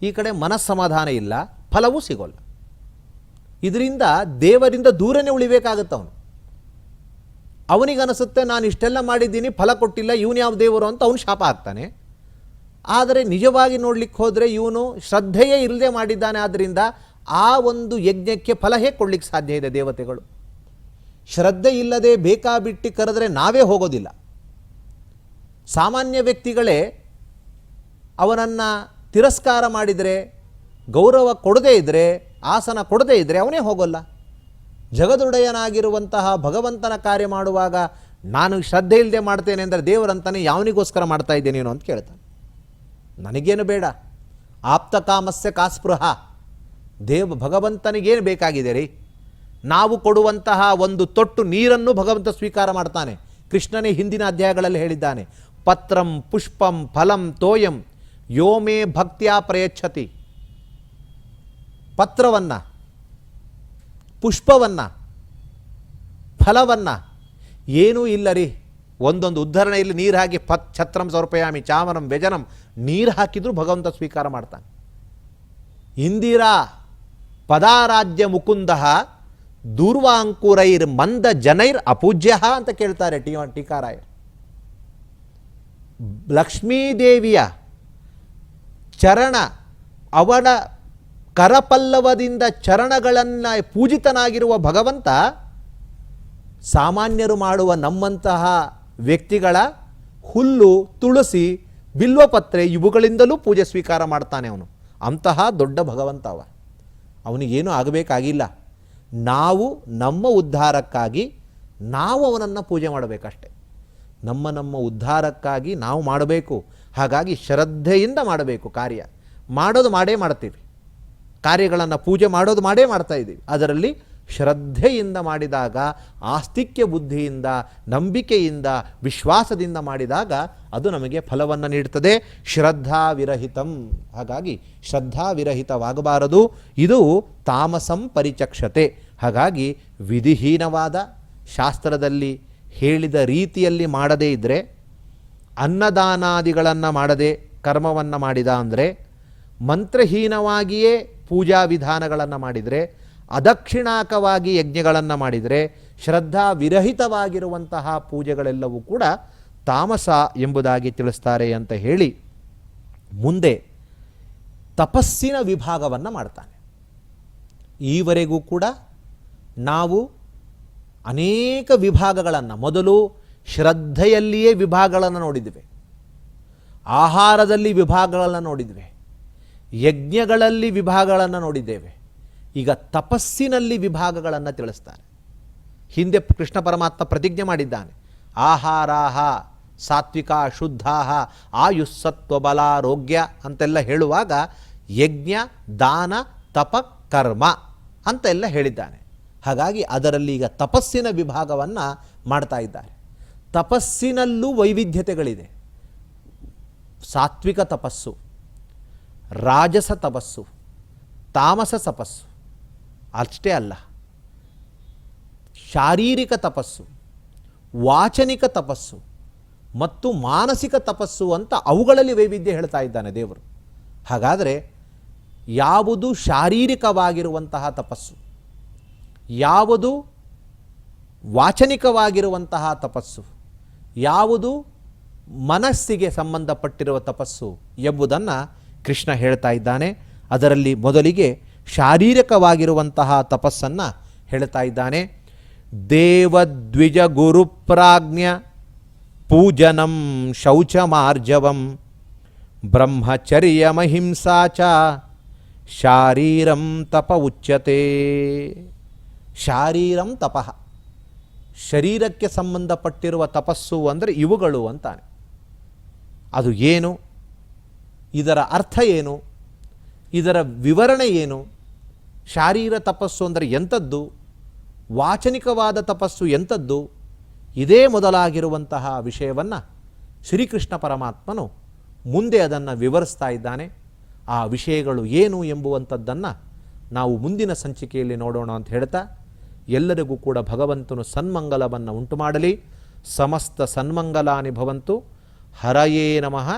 ಈ ಕಡೆ ಮನಸ್ಸಮಾಧಾನ ಇಲ್ಲ, ಫಲವೂ ಸಿಗೋಲ್ಲ. ಇದರಿಂದ ದೇವರಿಂದ ದೂರನೇ ಉಳಿಬೇಕಾಗತ್ತೆ ಅವನು. ಅವನಿಗನಿಸುತ್ತೆ ನಾನು ಇಷ್ಟೆಲ್ಲ ಮಾಡಿದ್ದೀನಿ, ಫಲ ಕೊಟ್ಟಿಲ್ಲ, ಇವನು ಯಾವ ದೇವರು ಅಂತ ಅವನು ಶಾಪ ಹಾಕ್ತಾನೆ. ಆದರೆ ನಿಜವಾಗಿ ನೋಡ್ಲಿಕ್ಕೆ ಹೋದರೆ ಇವನು ಶ್ರದ್ಧೆಯೇ ಇಲ್ಲದೆ ಮಾಡಿದ್ದಾನೆ. ಆದ್ದರಿಂದ ಆ ಒಂದು ಯಜ್ಞಕ್ಕೆ ಫಲ ಹೇಗೆ ಕೊಡ್ಲಿಕ್ಕೆ ಸಾಧ್ಯ ಇದೆ? ದೇವತೆಗಳು ಶ್ರದ್ಧೆ ಇಲ್ಲದೆ ಬೇಕಾಬಿಟ್ಟು ಕರೆದ್ರೆ ನಾವೇ ಹೋಗೋದಿಲ್ಲ. ಸಾಮಾನ್ಯ ವ್ಯಕ್ತಿಗಳೇ ಅವನನ್ನು ತಿರಸ್ಕಾರ ಮಾಡಿದರೆ, ಗೌರವ ಕೊಡದೇ ಇದ್ದರೆ, ಆಸನ ಕೊಡದೇ ಇದ್ದರೆ ಅವನೇ ಹೋಗೋಲ್ಲ. ಜಗದೊಡೆಯನಾಗಿರುವಂತಹ ಭಗವಂತನ ಕಾರ್ಯ ಮಾಡುವಾಗ ನಾನು ಶ್ರದ್ಧೆ ಇಲ್ಲದೆ ಮಾಡ್ತೇನೆ ಅಂದರೆ ದೇವರಂತಾನೆ ಯಾವನಿಗೋಸ್ಕರ ಮಾಡ್ತಾ ಇದ್ದೇನೆ ನೀನು ಅಂತ ಕೇಳ್ತಾನೆ. ನನಗೇನು ಬೇಡ, ಆಪ್ತ ಕಾಮಸ್ಯ ಕಾಸ್ಪೃಹ, ಭಗವಂತನಿಗೇನು ಬೇಕಾಗಿದೆ ರೀ? ನಾವು ಕೊಡುವಂತಹ ಒಂದು ತೊಟ್ಟು ನೀರನ್ನು ಭಗವಂತ ಸ್ವೀಕಾರ ಮಾಡ್ತಾನೆ. ಕೃಷ್ಣನೇ ಹಿಂದಿನ ಅಧ್ಯಾಯಗಳಲ್ಲಿ ಹೇಳಿದ್ದಾನೆ, ಪತ್ರಂ ಪುಷ್ಪಂ ಫಲಂ ತೋಯಂ ಯೋಮೇ ಭಕ್ತ್ಯಾ ಪ್ರಯಚ್ಛತಿ. ಪತ್ರವನ್ನು, ಪುಷ್ಪವನ್ನು, ಫಲವನ್ನು ಏನೂ ಇಲ್ಲ ರೀ, ಒಂದೊಂದು ಉದ್ಧರಣೆಯಲ್ಲಿ ನೀರು ಹಾಕಿ ಛತ್ರಂ ಸಮರ್ಪಯಾಮಿ ಚಾಮರಂ ವ್ಯಜನಂ ನೀರು ಹಾಕಿದರೂ ಭಗವಂತ ಸ್ವೀಕಾರ ಮಾಡ್ತಾನೆ. ಇಂದಿರಾ ಪದಾರಾಜ್ಯ ಮುಕುಂದ ದೂರ್ವಾಂಕುರೈರ್ ಮಂದ ಜನೈರ್ ಅಪೂಜ್ಯ ಅಂತ ಕೇಳ್ತಾರೆ ಟೀಕಾರಾಯರು. ಲಕ್ಷ್ಮೀದೇವಿಯ ಚರಣ, ಅವಳ ಕರಪಲ್ಲವದಿಂದ ಚರಣಗಳನ್ನು ಪೂಜಿತನಾಗಿರುವ ಭಗವಂತ ಸಾಮಾನ್ಯರು ಮಾಡುವ ನಮ್ಮಂತಹ ವ್ಯಕ್ತಿಗಳ ಹುಲ್ಲು, ತುಳಸಿ, ಬಿಲ್ವಪತ್ರೆ ಇವುಗಳಿಂದಲೂ ಪೂಜೆ ಸ್ವೀಕಾರ ಮಾಡ್ತಾನೆ ಅವನು. ಅಂತಹ ದೊಡ್ಡ ಭಗವಂತ ಅವ. ಅವನಿಗೇನೂ ಆಗಬೇಕಾಗಿಲ್ಲ. ನಾವು ನಮ್ಮ ಉದ್ಧಾರಕ್ಕಾಗಿ ನಾವು ಅವನನ್ನು ಪೂಜೆ ಮಾಡಬೇಕಷ್ಟೆ. ನಮ್ಮ ಉದ್ಧಾರಕ್ಕಾಗಿ ನಾವು ಮಾಡಬೇಕು. ಹಾಗಾಗಿ ಶ್ರದ್ಧೆಯಿಂದ ಮಾಡಬೇಕು. ಕಾರ್ಯ ಮಾಡೋದು ಮಾಡೇ ಮಾಡ್ತೀವಿ, ಕಾರ್ಯಗಳನ್ನು ಪೂಜೆ ಮಾಡೋದು ಮಾಡೇ ಮಾಡ್ತಾ ಇದ್ದೀವಿ. ಅದರಲ್ಲಿ ಶ್ರದ್ಧೆಯಿಂದ ಮಾಡಿದಾಗ, ಆಸ್ತಿಕ್ಯ ಬುದ್ಧಿಯಿಂದ, ನಂಬಿಕೆಯಿಂದ, ವಿಶ್ವಾಸದಿಂದ ಮಾಡಿದಾಗ ಅದು ನಮಗೆ ಫಲವನ್ನು ನೀಡುತ್ತದೆ. ಶ್ರದ್ಧಾವಿರಹಿತಂ, ಹಾಗಾಗಿ ಶ್ರದ್ಧಾವಿರಹಿತವಾಗಬಾರದು. ಇದು ತಾಮಸಂ ಪರಿಚಕ್ಷತೆ. ಹಾಗಾಗಿ ವಿಧಿಹೀನವಾದ, ಶಾಸ್ತ್ರದಲ್ಲಿ ಹೇಳಿದ ರೀತಿಯಲ್ಲಿ ಮಾಡದೇ ಇದ್ದರೆ, ಅನ್ನದಾನಾದಿಗಳನ್ನು ಮಾಡದೆ ಕರ್ಮವನ್ನು ಮಾಡಿದ ಅಂದರೆ, ಮಂತ್ರಹೀನವಾಗಿಯೇ ಪೂಜಾ ವಿಧಾನಗಳನ್ನು ಮಾಡಿದರೆ, ಅದಕ್ಷಿಣಾಕವಾಗಿ ಯಜ್ಞಗಳನ್ನು ಮಾಡಿದರೆ, ಶ್ರದ್ಧಾ ವಿರಹಿತವಾಗಿರುವಂತಹ ಪೂಜೆಗಳೆಲ್ಲವೂ ಕೂಡ ತಾಮಸ ಎಂಬುದಾಗಿ ತಿಳಿಸ್ತಾರೆ ಅಂತ ಹೇಳಿ ಮುಂದೆ ತಪಸ್ಸಿನ ವಿಭಾಗವನ್ನು ಮಾಡ್ತಾನೆ. ಈವರೆಗೂ ಕೂಡ ನಾವು ಅನೇಕ ವಿಭಾಗಗಳನ್ನು, ಮೊದಲು ಶ್ರದ್ಧೆಯಲ್ಲಿಯೇ ವಿಭಾಗಗಳನ್ನು ನೋಡಿದ್ವಿ, ಆಹಾರದಲ್ಲಿ ವಿಭಾಗಗಳನ್ನು ನೋಡಿದ್ವಿ, ಯಜ್ಞಗಳಲ್ಲಿ ವಿಭಾಗಗಳನ್ನು ನೋಡಿದ್ದೇವೆ. ಈಗ ತಪಸ್ಸಿನಲ್ಲಿ ವಿಭಾಗಗಳನ್ನು ತಿಳಿಸ್ತಾರೆ. ಹಿಂದೆ ಕೃಷ್ಣ ಪರಮಾತ್ಮ ಪ್ರತಿಜ್ಞೆ ಮಾಡಿದ್ದಾನೆ, ಆಹಾರಾಹ ಸಾತ್ವಿಕ ಶುದ್ಧಾಹ ಆಯುಸ್ಸತ್ವಬಲಾರೋಗ್ಯ ಅಂತೆಲ್ಲ ಹೇಳುವಾಗ ಯಜ್ಞ, ದಾನ, ತಪ, ಕರ್ಮ ಅಂತೆಲ್ಲ ಹೇಳಿದ್ದಾನೆ. ಹಾಗಾಗಿ ಅದರಲ್ಲಿ ಈಗ ತಪಸ್ಸಿನ ವಿಭಾಗವನ್ನು ಮಾಡ್ತಾ ಇದ್ದಾರೆ. ತಪಸ್ಸಿನಲ್ಲೂ ವೈವಿಧ್ಯತೆಗಳಿದೆ. ಸಾತ್ವಿಕ ತಪಸ್ಸು, ರಾಜಸ ತಪಸ್ಸು, ತಾಮಸ ತಪಸ್ಸು ಅಷ್ಟೇ ಅಲ್ಲ, ಶಾರೀರಿಕ ತಪಸ್ಸು, ವಾಚನಿಕ ತಪಸ್ಸು ಮತ್ತು ಮಾನಸಿಕ ತಪಸ್ಸು ಅಂತ ಅವುಗಳಲ್ಲಿ ವೈವಿಧ್ಯ ಹೇಳ್ತಾ ಇದ್ದಾನೆ ದೇವರು. ಹಾಗಾದರೆ ಯಾವುದು ಶಾರೀರಿಕವಾಗಿರುವಂತಹ ತಪಸ್ಸು, ಯಾವುದು ವಾಚನಿಕವಾಗಿರುವಂತಹ ತಪಸ್ಸು, ಯಾವುದು ಮನಸ್ಸಿಗೆ ಸಂಬಂಧಪಟ್ಟಿರುವ ತಪಸ್ಸು ಎಂಬುದನ್ನು ಕೃಷ್ಣ ಹೇಳ್ತಾ ಇದ್ದಾನೆ. ಅದರಲ್ಲಿ ಮೊದಲಿಗೆ ಶಾರೀರಿಕವಾಗಿರುವಂತಹ ತಪಸ್ಸನ್ನು ಹೇಳ್ತಾ ಇದ್ದಾನೆ. ದೇವದ್ವಿಜ ಗುರುಪ್ರಾಜ್ಞ ಪೂಜನಂ ಶೌಚಮಾರ್ಜವಂ ಬ್ರಹ್ಮಚರ್ಯಮಹಿಂಸಾ ಚ ಶಾರೀರಂ ತಪ ಉಚ್ಯತೆ. ಶಾರೀರಂ ತಪಃ, ಶರೀರಕ್ಕೆ ಸಂಬಂಧಪಟ್ಟಿರುವ ತಪಸ್ಸು ಅಂದರೆ ಇವುಗಳು ಅಂತಾನೆ. ಅದು ಏನು, ಇದರ ಅರ್ಥ ಏನು, ಇದರ ವಿವರಣೆ ಏನು, ಶಾರೀರ ತಪಸ್ಸು ಅಂದರೆ ಎಂಥದ್ದು, ವಾಚನಿಕವಾದ ತಪಸ್ಸು ಎಂಥದ್ದು, ಇದೇ ಮೊದಲಾಗಿರುವಂತಹ ವಿಷಯವನ್ನು ಶ್ರೀಕೃಷ್ಣ ಪರಮಾತ್ಮನು ಮುಂದೆ ಅದನ್ನು ವಿವರಿಸ್ತಾ ಇದ್ದಾನೆ. ಆ ವಿಷಯಗಳು ಏನು ಎಂಬುವಂಥದ್ದನ್ನು ನಾವು ಮುಂದಿನ ಸಂಚಿಕೆಯಲ್ಲಿ ನೋಡೋಣ ಅಂತ ಹೇಳ್ತಾ, ಎಲ್ಲರಿಗೂ ಕೂಡ ಭಗವಂತನು ಸನ್ಮಂಗಲವನ್ನು ಉಂಟು ಮಾಡಲಿ. ಸಮಸ್ತ ಸನ್ಮಂಗಲಾನಿ ಭವಂತು. ಹರಯೇ ನಮಃ.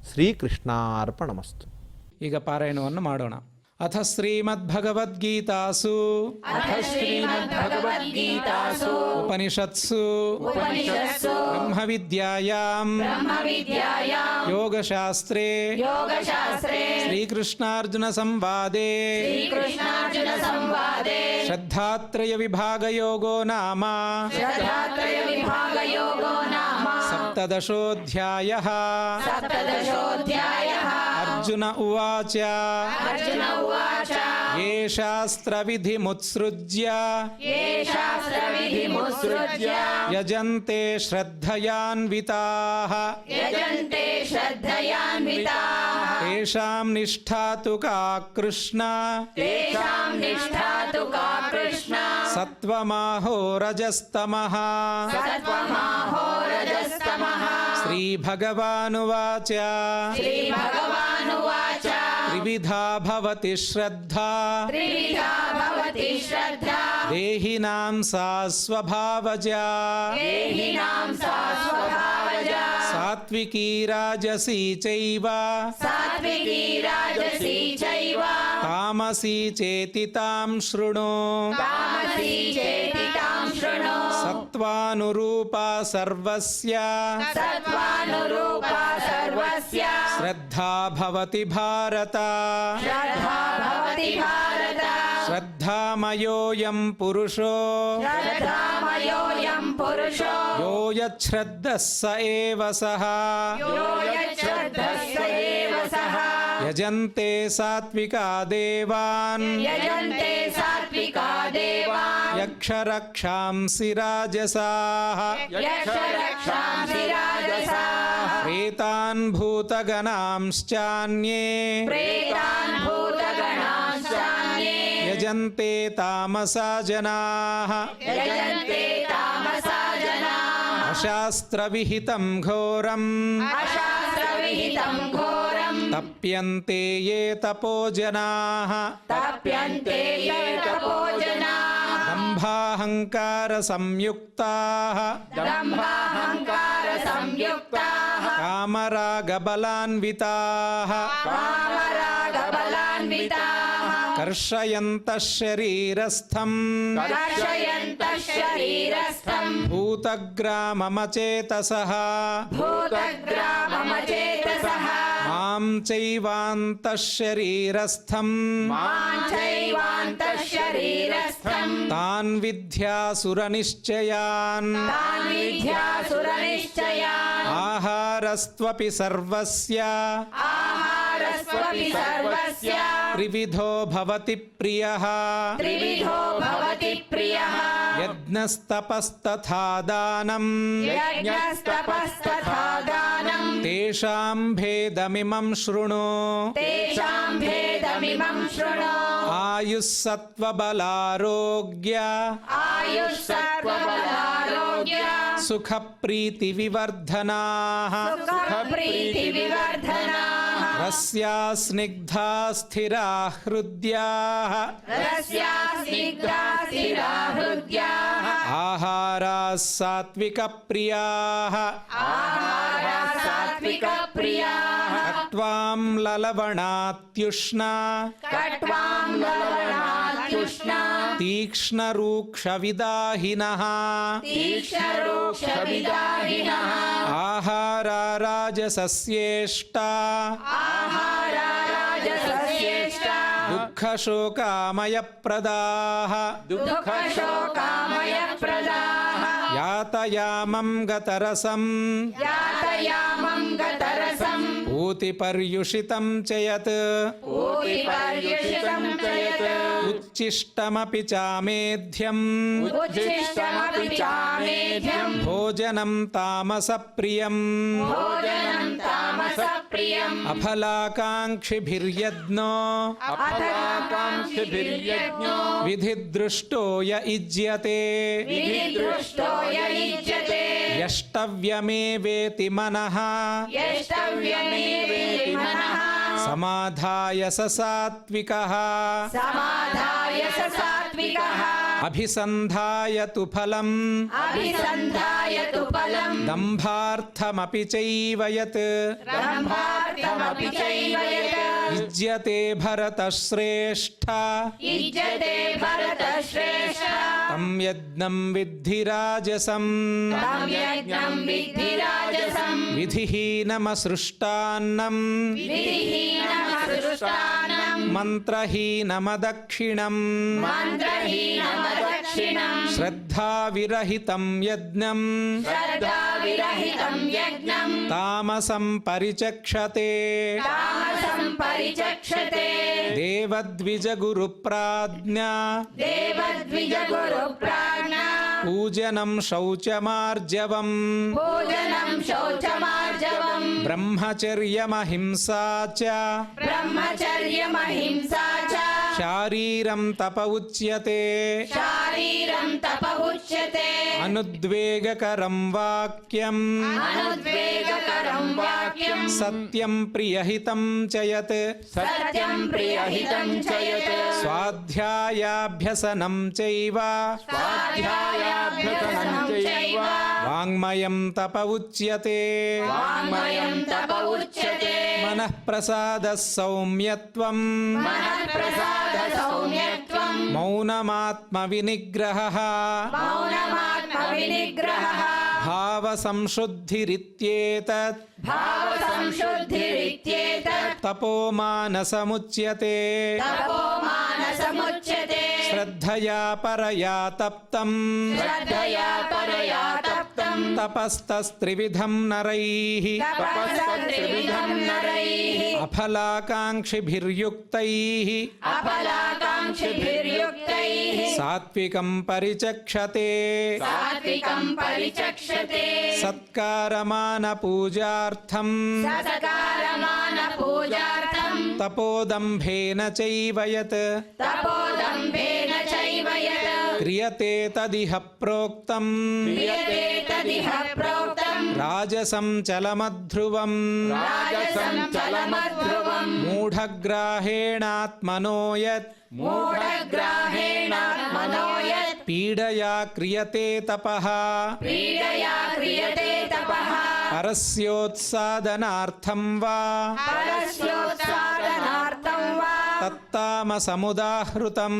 ಶ್ರೀಕೃಷ್ಣಾರ್ಪಣಮಸ್ತು. ಈಗ ಪಾರಾಯಣವನ್ನು ಮಾಡೋಣ. ಅಥ ಶ್ರೀಮದ್ಭಗವದ್ಗೀತಾಸು ಉಪನಿಷತ್ಸು ಬ್ರಹ್ಮವಿದ್ಯಾಯಾಂ ಯೋಗಶಾಸ್ತ್ರೇ ಶ್ರೀಕೃಷ್ಣಾರ್ಜುನ ಸಂವಾದೇ ಶ್ರದ್ಧಾತ್ರಯ ವಿಭಾಗಯೋಗೋ ನಾಮ ಸಪ್ತದಶೋऽಧ್ಯಾಯಃ. ಅರ್ಜುನ ಉವಾಚ ಯೇ ಶಾಸ್ತ್ರವಿಧಿಮುತ್ಸೃಜ್ಯ ಯಜಂತೆ ಶ್ರದ್ಧಯಾನ್ವಿತಾಃ ತೇಷಾಂ ನಿಷ್ಠಾ ತು ಕಾ ಕೃಷ್ಣ ಸತ್ವಮಾಹೋ ರಜಸ್ತಮಃ. ಶ್ರೀಭಗವಾನುವಾಚ ತ್ರಿವಿಧಾ ಭವತಿ ಶ್ರದ್ಧಾ ದೇಹಿನಾಂ ಸಾ ಸ್ವಭಾವಜಾ ಸಾತ್ವಿಕೀ ರಾಜಸೀ ಚೈವ ತಾಮಸೀ ಚೇತಿ ತಾಂ ಶೃಣು. ಸತ್ವಾನುರೂಪಾ ಸರ್ವಸ್ಯ ಶ್ರದ್ಧಾ ಭವತಿ ಭಾರತ. ಶ್ರದ್ಧಾಮಯೋऽಯಂ ಪುರುಷೋ ಯೋ ಯಚ್ಛ್ರದ್ದಃ ಸ ಏವ ಸಃ. ಯಜಂತೆ ಸಾತ್ವಿಕಾ ದೇವಾನ್ ಯಕ್ಷರಕ್ಷಾಂಸಿ ರಾಜಸಾಃ. ಪ್ರೇತಾನ್ ಭೂತಗಣಾಂಶ್ಚಾನ್ಯೇ ಯಜಂತೆ ತಾಮಸಾ ಜನಾಃ. ಅಶಾಸ್ತ್ರವಿಹಿತಂ ಘೋರಂ ತಪ್ಯಂತೆ ಯೇ ತಪೋ ಜನಾಃ. ದಂಭಾಹಂಕಾರ ಸಂಯುಕ್ತಾಃ ಕಾಮರಾಗಬಲಾನ್ವಿತಾಃ ಕರ್ಷಯन्तಃ ಶರೀರಸ್ಥಂ ಭೂತಗ್ರಾಮಮಚೇತಸಃ. ಮಾಂ ಚೈವಾन्तಃ ಶರೀರಸ್ಥಂ ತಾನ್ ವಿದ್ಯಾಸುರನಿಶ್ಚಯಾನ್. ಆಹಾರಸ್ತ್ವಪಿ ಸರ್ವಸ್ಯ ತ್ರಿವಿಧೋ ಭವತಿ ಪ್ರಿಯಃ. ಯಜ್ಞಸ್ತಪಸ್ತಥಾ ದಾನಂ ತೇಷಾಂ ಭೇದಮಿಮಂ ಶೃಣು. ಆಯುಃ ಸತ್ವಬಲಾರೋಗ್ಯ ಸುಖ ಪ್ರೀತಿ ವಿವರ್ಧನಾಃ. ರಸ್ಯಾ ಸ್ನಿಗ್ಧಾ ಸ್ಥಿರಾ ಹೃದ್ಯಾಃ ಆಹಾರಾ ಸಾತ್ವಿಕ ಪ್ರಿಯಾಃ. ಕಟ್ವಾಂ ಲಲವಣಾತ್ಯುಷ್ಣ ತೀಕ್ಷ್ಣರೂಕ್ಷವಿದಾಹಿನಃ. ಆಹಾರ ರಾಜಸಸ್ಯೇಷ್ಟಾ ದುಃಖಶೋಕಾಮಯಪ್ರದಾಃ. ಯಾತಯಾಮಂ ಗತರಸಂ ಊತಿಪರ್ಯುಷಿತಂ ಚ ಯತ್ ಉಚ್ಚಿಷ್ಟಮಪಿ ಚಾಮೇಧ್ಯಂ ಭೋಜನಂ ತಾಮಸಪ್ರಿಯಂ. ಅಫಲಾಕಾಂಕ್ಷಿಭಿರ್ಯಜ್ಞೋ ವಿಧಿದೃಷ್ಟೋ ಯ ಯುಜ್ಯತೆ. ಯಷ್ಟವ್ಯಮೇವೇತಿ ಮನಃ సమాధాయ స సాత్వికః समाधाय स सात्विकः అభిసంధాయ తు ఫలం अभिसन्धाय तु फलम् దంభార్థమపి చైవ యత్ ब्रह्मार्थमपि चैव यत् యుజ్యతే భరతశ్రేష్ఠ युज्यते भरतश्रेष्ठ తం యజ్ఞం విద్ధి రాజసం तं यज्ञं विद्धि राजसम् విధిహీనమసృష్టాన్నం विधिहीनमसृष्टान्नम् మంత్రహీనమదక్షిణం मन्त्रहीनमदक्षिणम् శ్రద్ధావిరహితం యజ్ఞం श्रद्धाविरहितं यज्ञम् తామసం పరిచక్షతే तामसं परिचक्षते దేవద్విజగురుప్రాజ్ఞా देवद्विजगुरुप्राज्ञा పూజనం శౌచమార్జవం पूजनं शौचमार्जवम् బ్రహ్మచర్యమహింసా చ ब्रह्मचर्यमहिंसा च శారీరం తప ఉచ్యతే शारीरं तप उच्यते అనుద్వేగకరం వాక్యం अनुद्वेगकरं वाक्यम् సత్యం ప్రియహితం చ యత్ सत्यं प्रियहितं च यत् స్వాధ్యాయాభ్యసనం చైవ स्वाध्यायाभ्यसनं चैव వాంగ్మయం తప ఉచ్యతే वाङ्मयं तप उच्यते మనఃప్రసాద సౌమ్యత్వం मनःप्रसादसौम्यत्वम् మౌనమాత్మ వినిగ్రహః मौनमात्मविनिग्रहः భావసంశుద్ధిరిత్యేతత్ भावसंशुद्धिरित्येतत् తపోమానసముచ్యతే तपोमानसमुच्यते శ్రద్ధయా పరయా తప్తం श्रद्धया परया तप्तम् తపస్తస్త్రివిధం నరైః तपस्तत्त्रिविधं नरैः అఫలాకాంక్షిభిర్యుక్తైః अफलाकाङ्क्षिभिर्युक्तैः సాత్వికం పరిచక్షతే सात्विकं परिचक्षते సత్కారమాన పూజార్థం सत्कारमानपूजार्थम् తపోదంభేన చైవ యత్ तपोदम्भेन चैव यत् క్రియతే తదిహ ప్రోక్తం क्रियते तदिह प्रोक्तम् రాజసం చలమధ్రువం राजसं चलमध्रुवम् మూఢగ్రాహేణాత్మనో యత్ मूढग्राहेणात्मनो यत् పీడయా క్రియతే తపః पीडया क्रियते तपः పరస్యోత్సాదనార్థం వా परस्योत्सादनार्थं वा తత్తామసముదాహృతం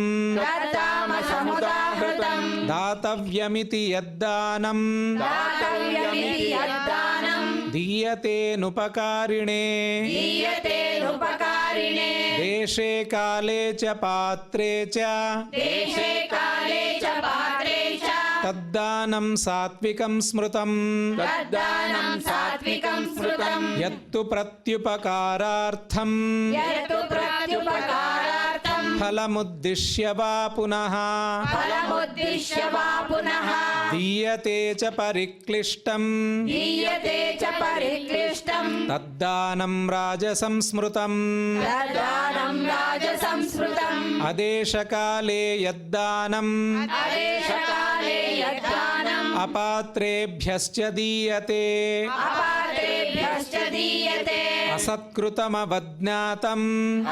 तत्तामसमुदाहृतम् దాతవ్యమితి యద్దానం दातव्यमिति यद्दानम् దీయతేనుపకారిణే दीयतेनुपकारिणे దేశే కాలే చ పాత్రే చ देशे काले च पात्रे च తద్దానం సాత్వికం స్మృతం तद्दानं सात्विकं स्मृतम् యత్తు ప్రత్యుపకారార్థం यत्तु प्रत्युपकारार्थं ఫలముద్దిశ్య వా పునః फलमुद्दिश्य वा पुनः దీయతే చ పరిక్లిష్టం दीयते च परिक्लिष्टम् తద్దానం రాజసం స్మృతం तद्दानं राजसंस्मृतम् అదేశకాలే యద్దానం अदेशकाले यद्दानम् అపాత్రేభ్యశ్చ దీయతే अपात्रेभ्यश्च दीयते అసత్కృతమవజ్ఞాతం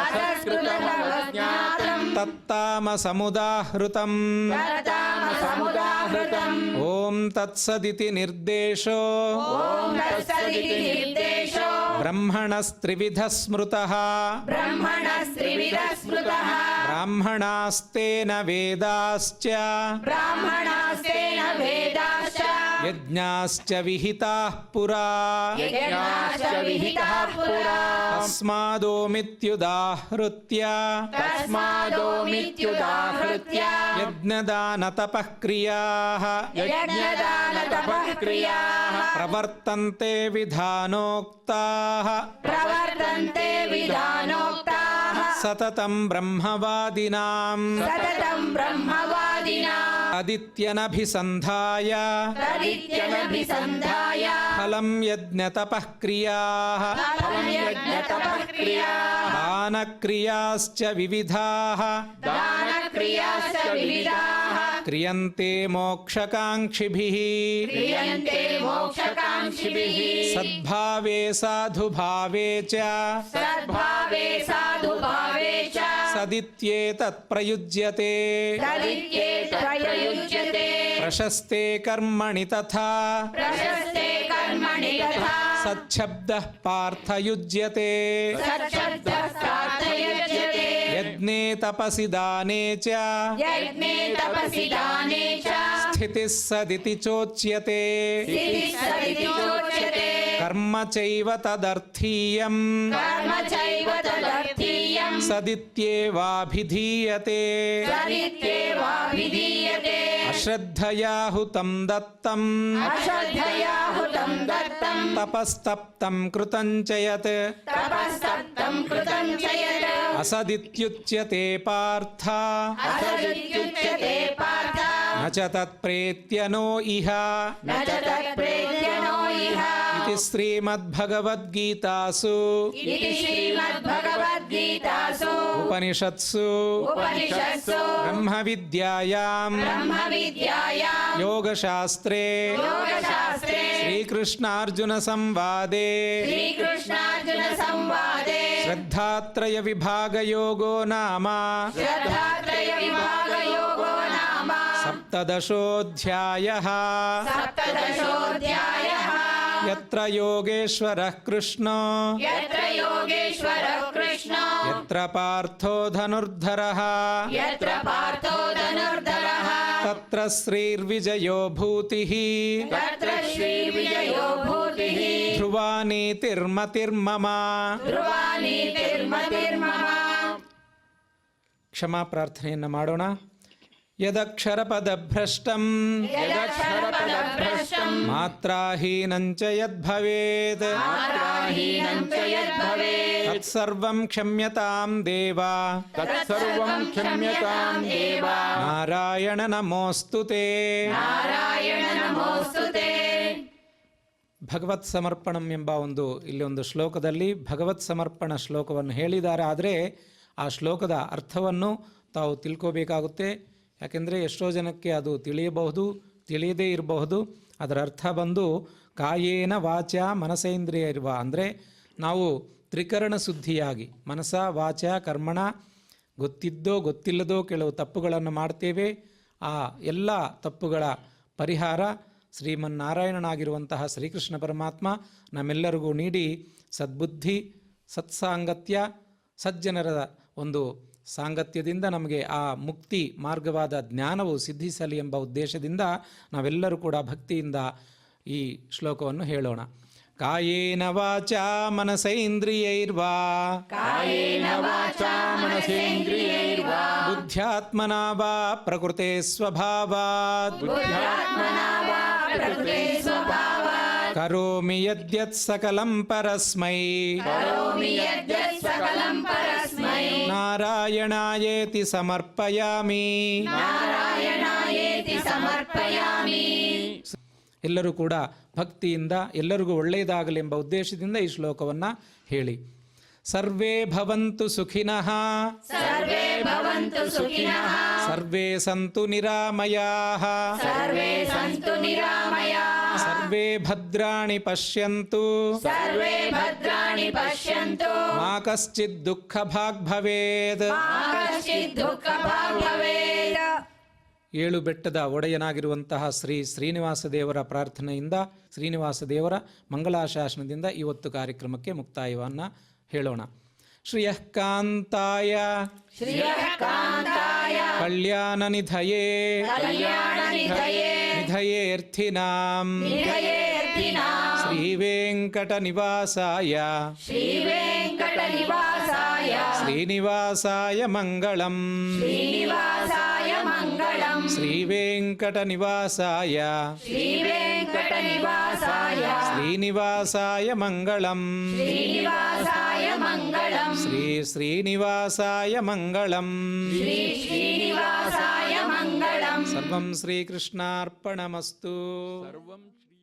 असत्कृतमवज्ञातम् తత్తామసముదాహృతం तत्तामसमुदाहृतम् ఓం తత్సదితి నిర్దేశో ॐ तत्सदिति निर्देशो బ్రహ్మణస్త్రివిధ స్మృతః ब्रह्मणस्त्रिविधः स्मृतः బ్రాహ్మణాస్తేన వేదాశ్చ ब्राह्मणास्तेन वेदाश्च యజ్ఞాశ్చ విహితాః పురా यज्ञाश्च विहिताः पुरा తస్మాదోమిత్యుదాహృత్య तस्मादोमित्युदाहृत्य యజ్ఞదానతపః క్రియాః यज्ञदानतपः क्रियाः ప్రవర్తంతే విధానోక్తాః प्रवर्तन्ते विधानोक्ताः సతతం బ్రహ్మవాదినాం सततं ब्रह्मवादिना అదిత్యనభిసంధాయ तदित्यनभिसन्धाय ఫలం యజ్ఞతపః క్రియాః फलं यज्ञतपः क्रियाः దానక్రియాశ్చ వివిధాః दानक्रियाश्च विविधाः क्रियन्ते मोक्षकाङ्क्षिभिः क्रियन्ते मोक्षकाङ्क्षिभिः सद्भावे साधुभावे च सद्भावे साधुभावे च सदित्येतत् प्रयुज्यते प्रयुज्यते प्रशस्ते कर्मणि तथा प्रशस्ते कर्मणि तथा सच्छब्दः पार्थयुज्यते सच्छब्दः सार्थयुज्यते यज्ञे तपसि दाने च यज्ञे तपसि दाने च स्थितिः सदिति चोच्यते स्थितिः सदिति चोच्यते कर्म चैव तदर्थीयम् कर्म चैव तदर्थीयम् सदित्येवाभिधीयते सदित्येवाभिधीयते अश्रद्धया हुतं दत्तम् अश्रद्धया हुतं दत्तं तपस्तप्तं कृतं च यत् तपस्तप्तं कृतं च यत् असदित्युच्यते पार्थ असदित्युच्यते पार्थ न च तत्प्रेत्य नो इह न च तत्प्रेत्यो इह इति श्रीमद्भगवद्गीतासु इति श्रीमद्भगवद्गीतासु उपनिषत्सु उपनिषत्सु ब्रह्मविद्यायां ब्रह्मविद्यायां योगशास्त्रे योगशास्त्रे श्रीकृष्णार्जुनसंवादे श्रीकृष्णार्जुनसंवादे श्रद्धात्रयविभागयोगो नाम श्रद्धात्रयविभागयोगो नाम सप्तदशोऽध्यायः सप्तदशोऽध्यायः यत्र योगेश्वरः कृष्णो यत्र योगेश्वरः कृष्णो यत्र पार्थो धनुर्धरः यत्र पार्थो धनुर्धरः तत्र श्रीर्विजयो भूतिः तत्र श्रीर्विजयो भूतिः ध्रुवा नीतिर्मतिर्मम ಧ್ರುವ ನೀತಿರ್ಮತಿರ್ಮಮ ಕ್ಷಮಾ ಪ್ರಾರ್ಥನೆಯನ್ನು ಮಾಡೋಣ. ಯದಕ್ಷರಪದಭ್ರಷ್ಟಂ ಯದಕ್ಷರಪದಭ್ರಷ್ಟಂ ಮಾತ್ರಾಹೀನಂ ಚ ಯದ್ಭವೇತ್ ಮಾತ್ರಾಹೀನಂ ಚ ಯದ್ಭವೇತ್ ತತ್ಸರ್ವಂ ಕ್ಷಮ್ಯತಾಂ ದೇವ ತತ್ಸರ್ವಂ ಕ್ಷಮ್ಯತಾಂ ದೇವ ನಾರಾಯಣ ನಮೋಸ್ತುತೇ. ನಾರಾಯಣ ನಮೋಸ್ತುತೇ. ಭಗವತ್ ಸಮರ್ಪಣಂ ಎಂಬ ಇಲ್ಲಿ ಒಂದು ಶ್ಲೋಕದಲ್ಲಿ ಭಗವತ್ ಸಮರ್ಪಣ ಶ್ಲೋಕವನ್ನು ಹೇಳಿದ್ದಾರೆ. ಆದರೆ ಆ ಶ್ಲೋಕದ ಅರ್ಥವನ್ನು ತಾವು ತಿಳ್ಕೋಬೇಕಾಗುತ್ತೆ. ಯಾಕೆಂದರೆ ಎಷ್ಟೋ ಜನಕ್ಕೆ ಅದು ತಿಳಿಯಬಹುದು, ತಿಳಿಯದೇ ಇರಬಹುದು. ಅದರ ಅರ್ಥ ಬಂದು ಕಾಯೇನ ವಾಚ ಮನಸೇಂದ್ರಿಯ ಇರುವ, ಅಂದರೆ ನಾವು ತ್ರಿಕರಣ ಶುದ್ಧಿಯಾಗಿ ಮನಸ ವಾಚ ಕರ್ಮಣ ಗೊತ್ತಿದ್ದೋ ಗೊತ್ತಿಲ್ಲದೋ ಕೆಲವು ತಪ್ಪುಗಳನ್ನು ಮಾಡ್ತೇವೆ. ಆ ಎಲ್ಲ ತಪ್ಪುಗಳ ಪರಿಹಾರ ಶ್ರೀಮನ್ನಾರಾಯಣನಾಗಿರುವಂತಹ ಶ್ರೀಕೃಷ್ಣ ಪರಮಾತ್ಮ ನಮ್ಮೆಲ್ಲರಿಗೂ ನೀಡಿ ಸದ್ಬುದ್ಧಿ, ಸತ್ಸಾಂಗತ್ಯ, ಸಜ್ಜನರ ಒಂದು ಸಾಂಗತ್ಯದಿಂದ ನಮಗೆ ಆ ಮುಕ್ತಿ ಮಾರ್ಗವಾದ ಜ್ಞಾನವು ಸಿದ್ಧಿಸಲಿ ಎಂಬ ಉದ್ದೇಶದಿಂದ ನಾವೆಲ್ಲರೂ ಕೂಡ ಭಕ್ತಿಯಿಂದ ಈ ಶ್ಲೋಕವನ್ನು ಹೇಳೋಣ. ಕಾಯೇನ ವಾಚಾ ಮನಸೇಂದ್ರಿಯೈರ್ವಾ ಕಾಯೇನ ವಾಚಾ ಮನಸೇಂದ್ರಿಯೈರ್ವಾ ಬುದ್ಧ್ಯಾತ್ಮನಾ ವಾ ಪ್ರಕೃತೆ ಸ್ವಭಾವಾತ್ ಬುದ್ಧ್ಯಾತ್ಮನಾ ವಾ ಪ್ರಕೃತೆ ಸ್ವಭಾವಾತ್ ಕರೋಮಿ ಯದ್ಯತ್ ಸಕಲಂ ಪರಸ್ಮೈ ಕರೋಮಿ ಯದ್ಯತ್ ಸಕಲಂ ಪರಸ್ಮೈ ನಾರಾಯಣಾಯೇತಿ ಸಮರ್ಪಯಾಮಿ. ನಾರಾಯಣಾಯೇತಿ ಸಮರ್ಪಯಾಮಿ. ಎಲ್ಲರೂ ಕೂಡ ಭಕ್ತಿಯಿಂದ ಎಲ್ಲರಿಗೂ ಒಳ್ಳೆಯದಾಗಲಿ ಎಂಬ ಉದ್ದೇಶದಿಂದ ಈ ಶ್ಲೋಕವನ್ನು ಹೇಳಿ. ಸರ್ವೇ ಭವಂತು ಸುಖಿನಃ ಸರ್ವೇ ಭವಂತು ಸುಖಿನಃ ಸರ್ವೇ ಸಂತು ನಿರಾಮಯಾಃ ಸರ್ವೇ ಸಂತು ನಿರಾಮಯಾಃ ಸರ್ವೇ ಭದ್ರಾಣಿ ಪಶ್ಯಂತು ಸರ್ವೇ ಭದ್ರಾಣಿ ಪಶ್ಯಂತು ಮಾ ಕಶ್ಚಿತ್ ದುಃಖ ಭಾಗ್ ಭವೇತ್. ಮಾ ಕಶ್ಚಿತ್ ದುಃಖ ಭಾಗ್ ಭವೇತ್. ಏಳು ಬೆಟ್ಟದ ಒಡೆಯನಾಗಿರುವಂತಹ ಶ್ರೀ ಶ್ರೀನಿವಾಸ ದೇವರ ಪ್ರಾರ್ಥನೆಯಿಂದ, ಶ್ರೀನಿವಾಸ ದೇವರ ಮಂಗಳಾಶಾಸನದಿಂದ ಇವತ್ತು ಕಾರ್ಯಕ್ರಮಕ್ಕೆ ಮುಕ್ತಾಯವನ್ನು ಹೇಳೋಣ. ಶ್ರಿಯಃ ಕಾಂತಾಯ ಶ್ರಿಯಃ ಕಾಂತಾಯ ಕಲ್ಯಾಣನಿಧಯೇ ಕಲ್ಯಾಣನಿಧಯೇ ನಿಧಯೇರ್ಥಿನಾಂ ನಿಧಯೇರ್ಥಿನಾಂ ಶ್ರೀವೆಂಕಟನಿವಾಸಾಯ ಶ್ರೀವೆಂಕಟನಿವಾಸಾಯ ಶ್ರೀನಿವಾಸಾಯ ಮಂಗಳಂ. ಶ್ರೀನಿವಾಸಾಯ ಮಂಗಳಂ. ಶ್ರೀವೆಂಕಟನಿವಾಸಾಯ ಶ್ರೀವೆಂಕಟನಿವಾಸಾಯ ಶ್ರೀನಿವಾಸಾಯ ಮಂಗಳಂ. ಶ್ರೀನಿವಾಸಾಯ ಮಂಗಳಂ. ಶ್ರೀ ಶ್ರೀನಿವಾಸಾಯ ಮಂಗಳಂ. ಶ್ರೀ ಶ್ರೀನಿವಾಸಾಯ ಮಂಗಳಂ. ಸರ್ವಂ ಶ್ರೀಕೃಷ್ಣಾರ್ಪಣಮಸ್ತು. ಸರ್ವಂ ಶ್ರೀ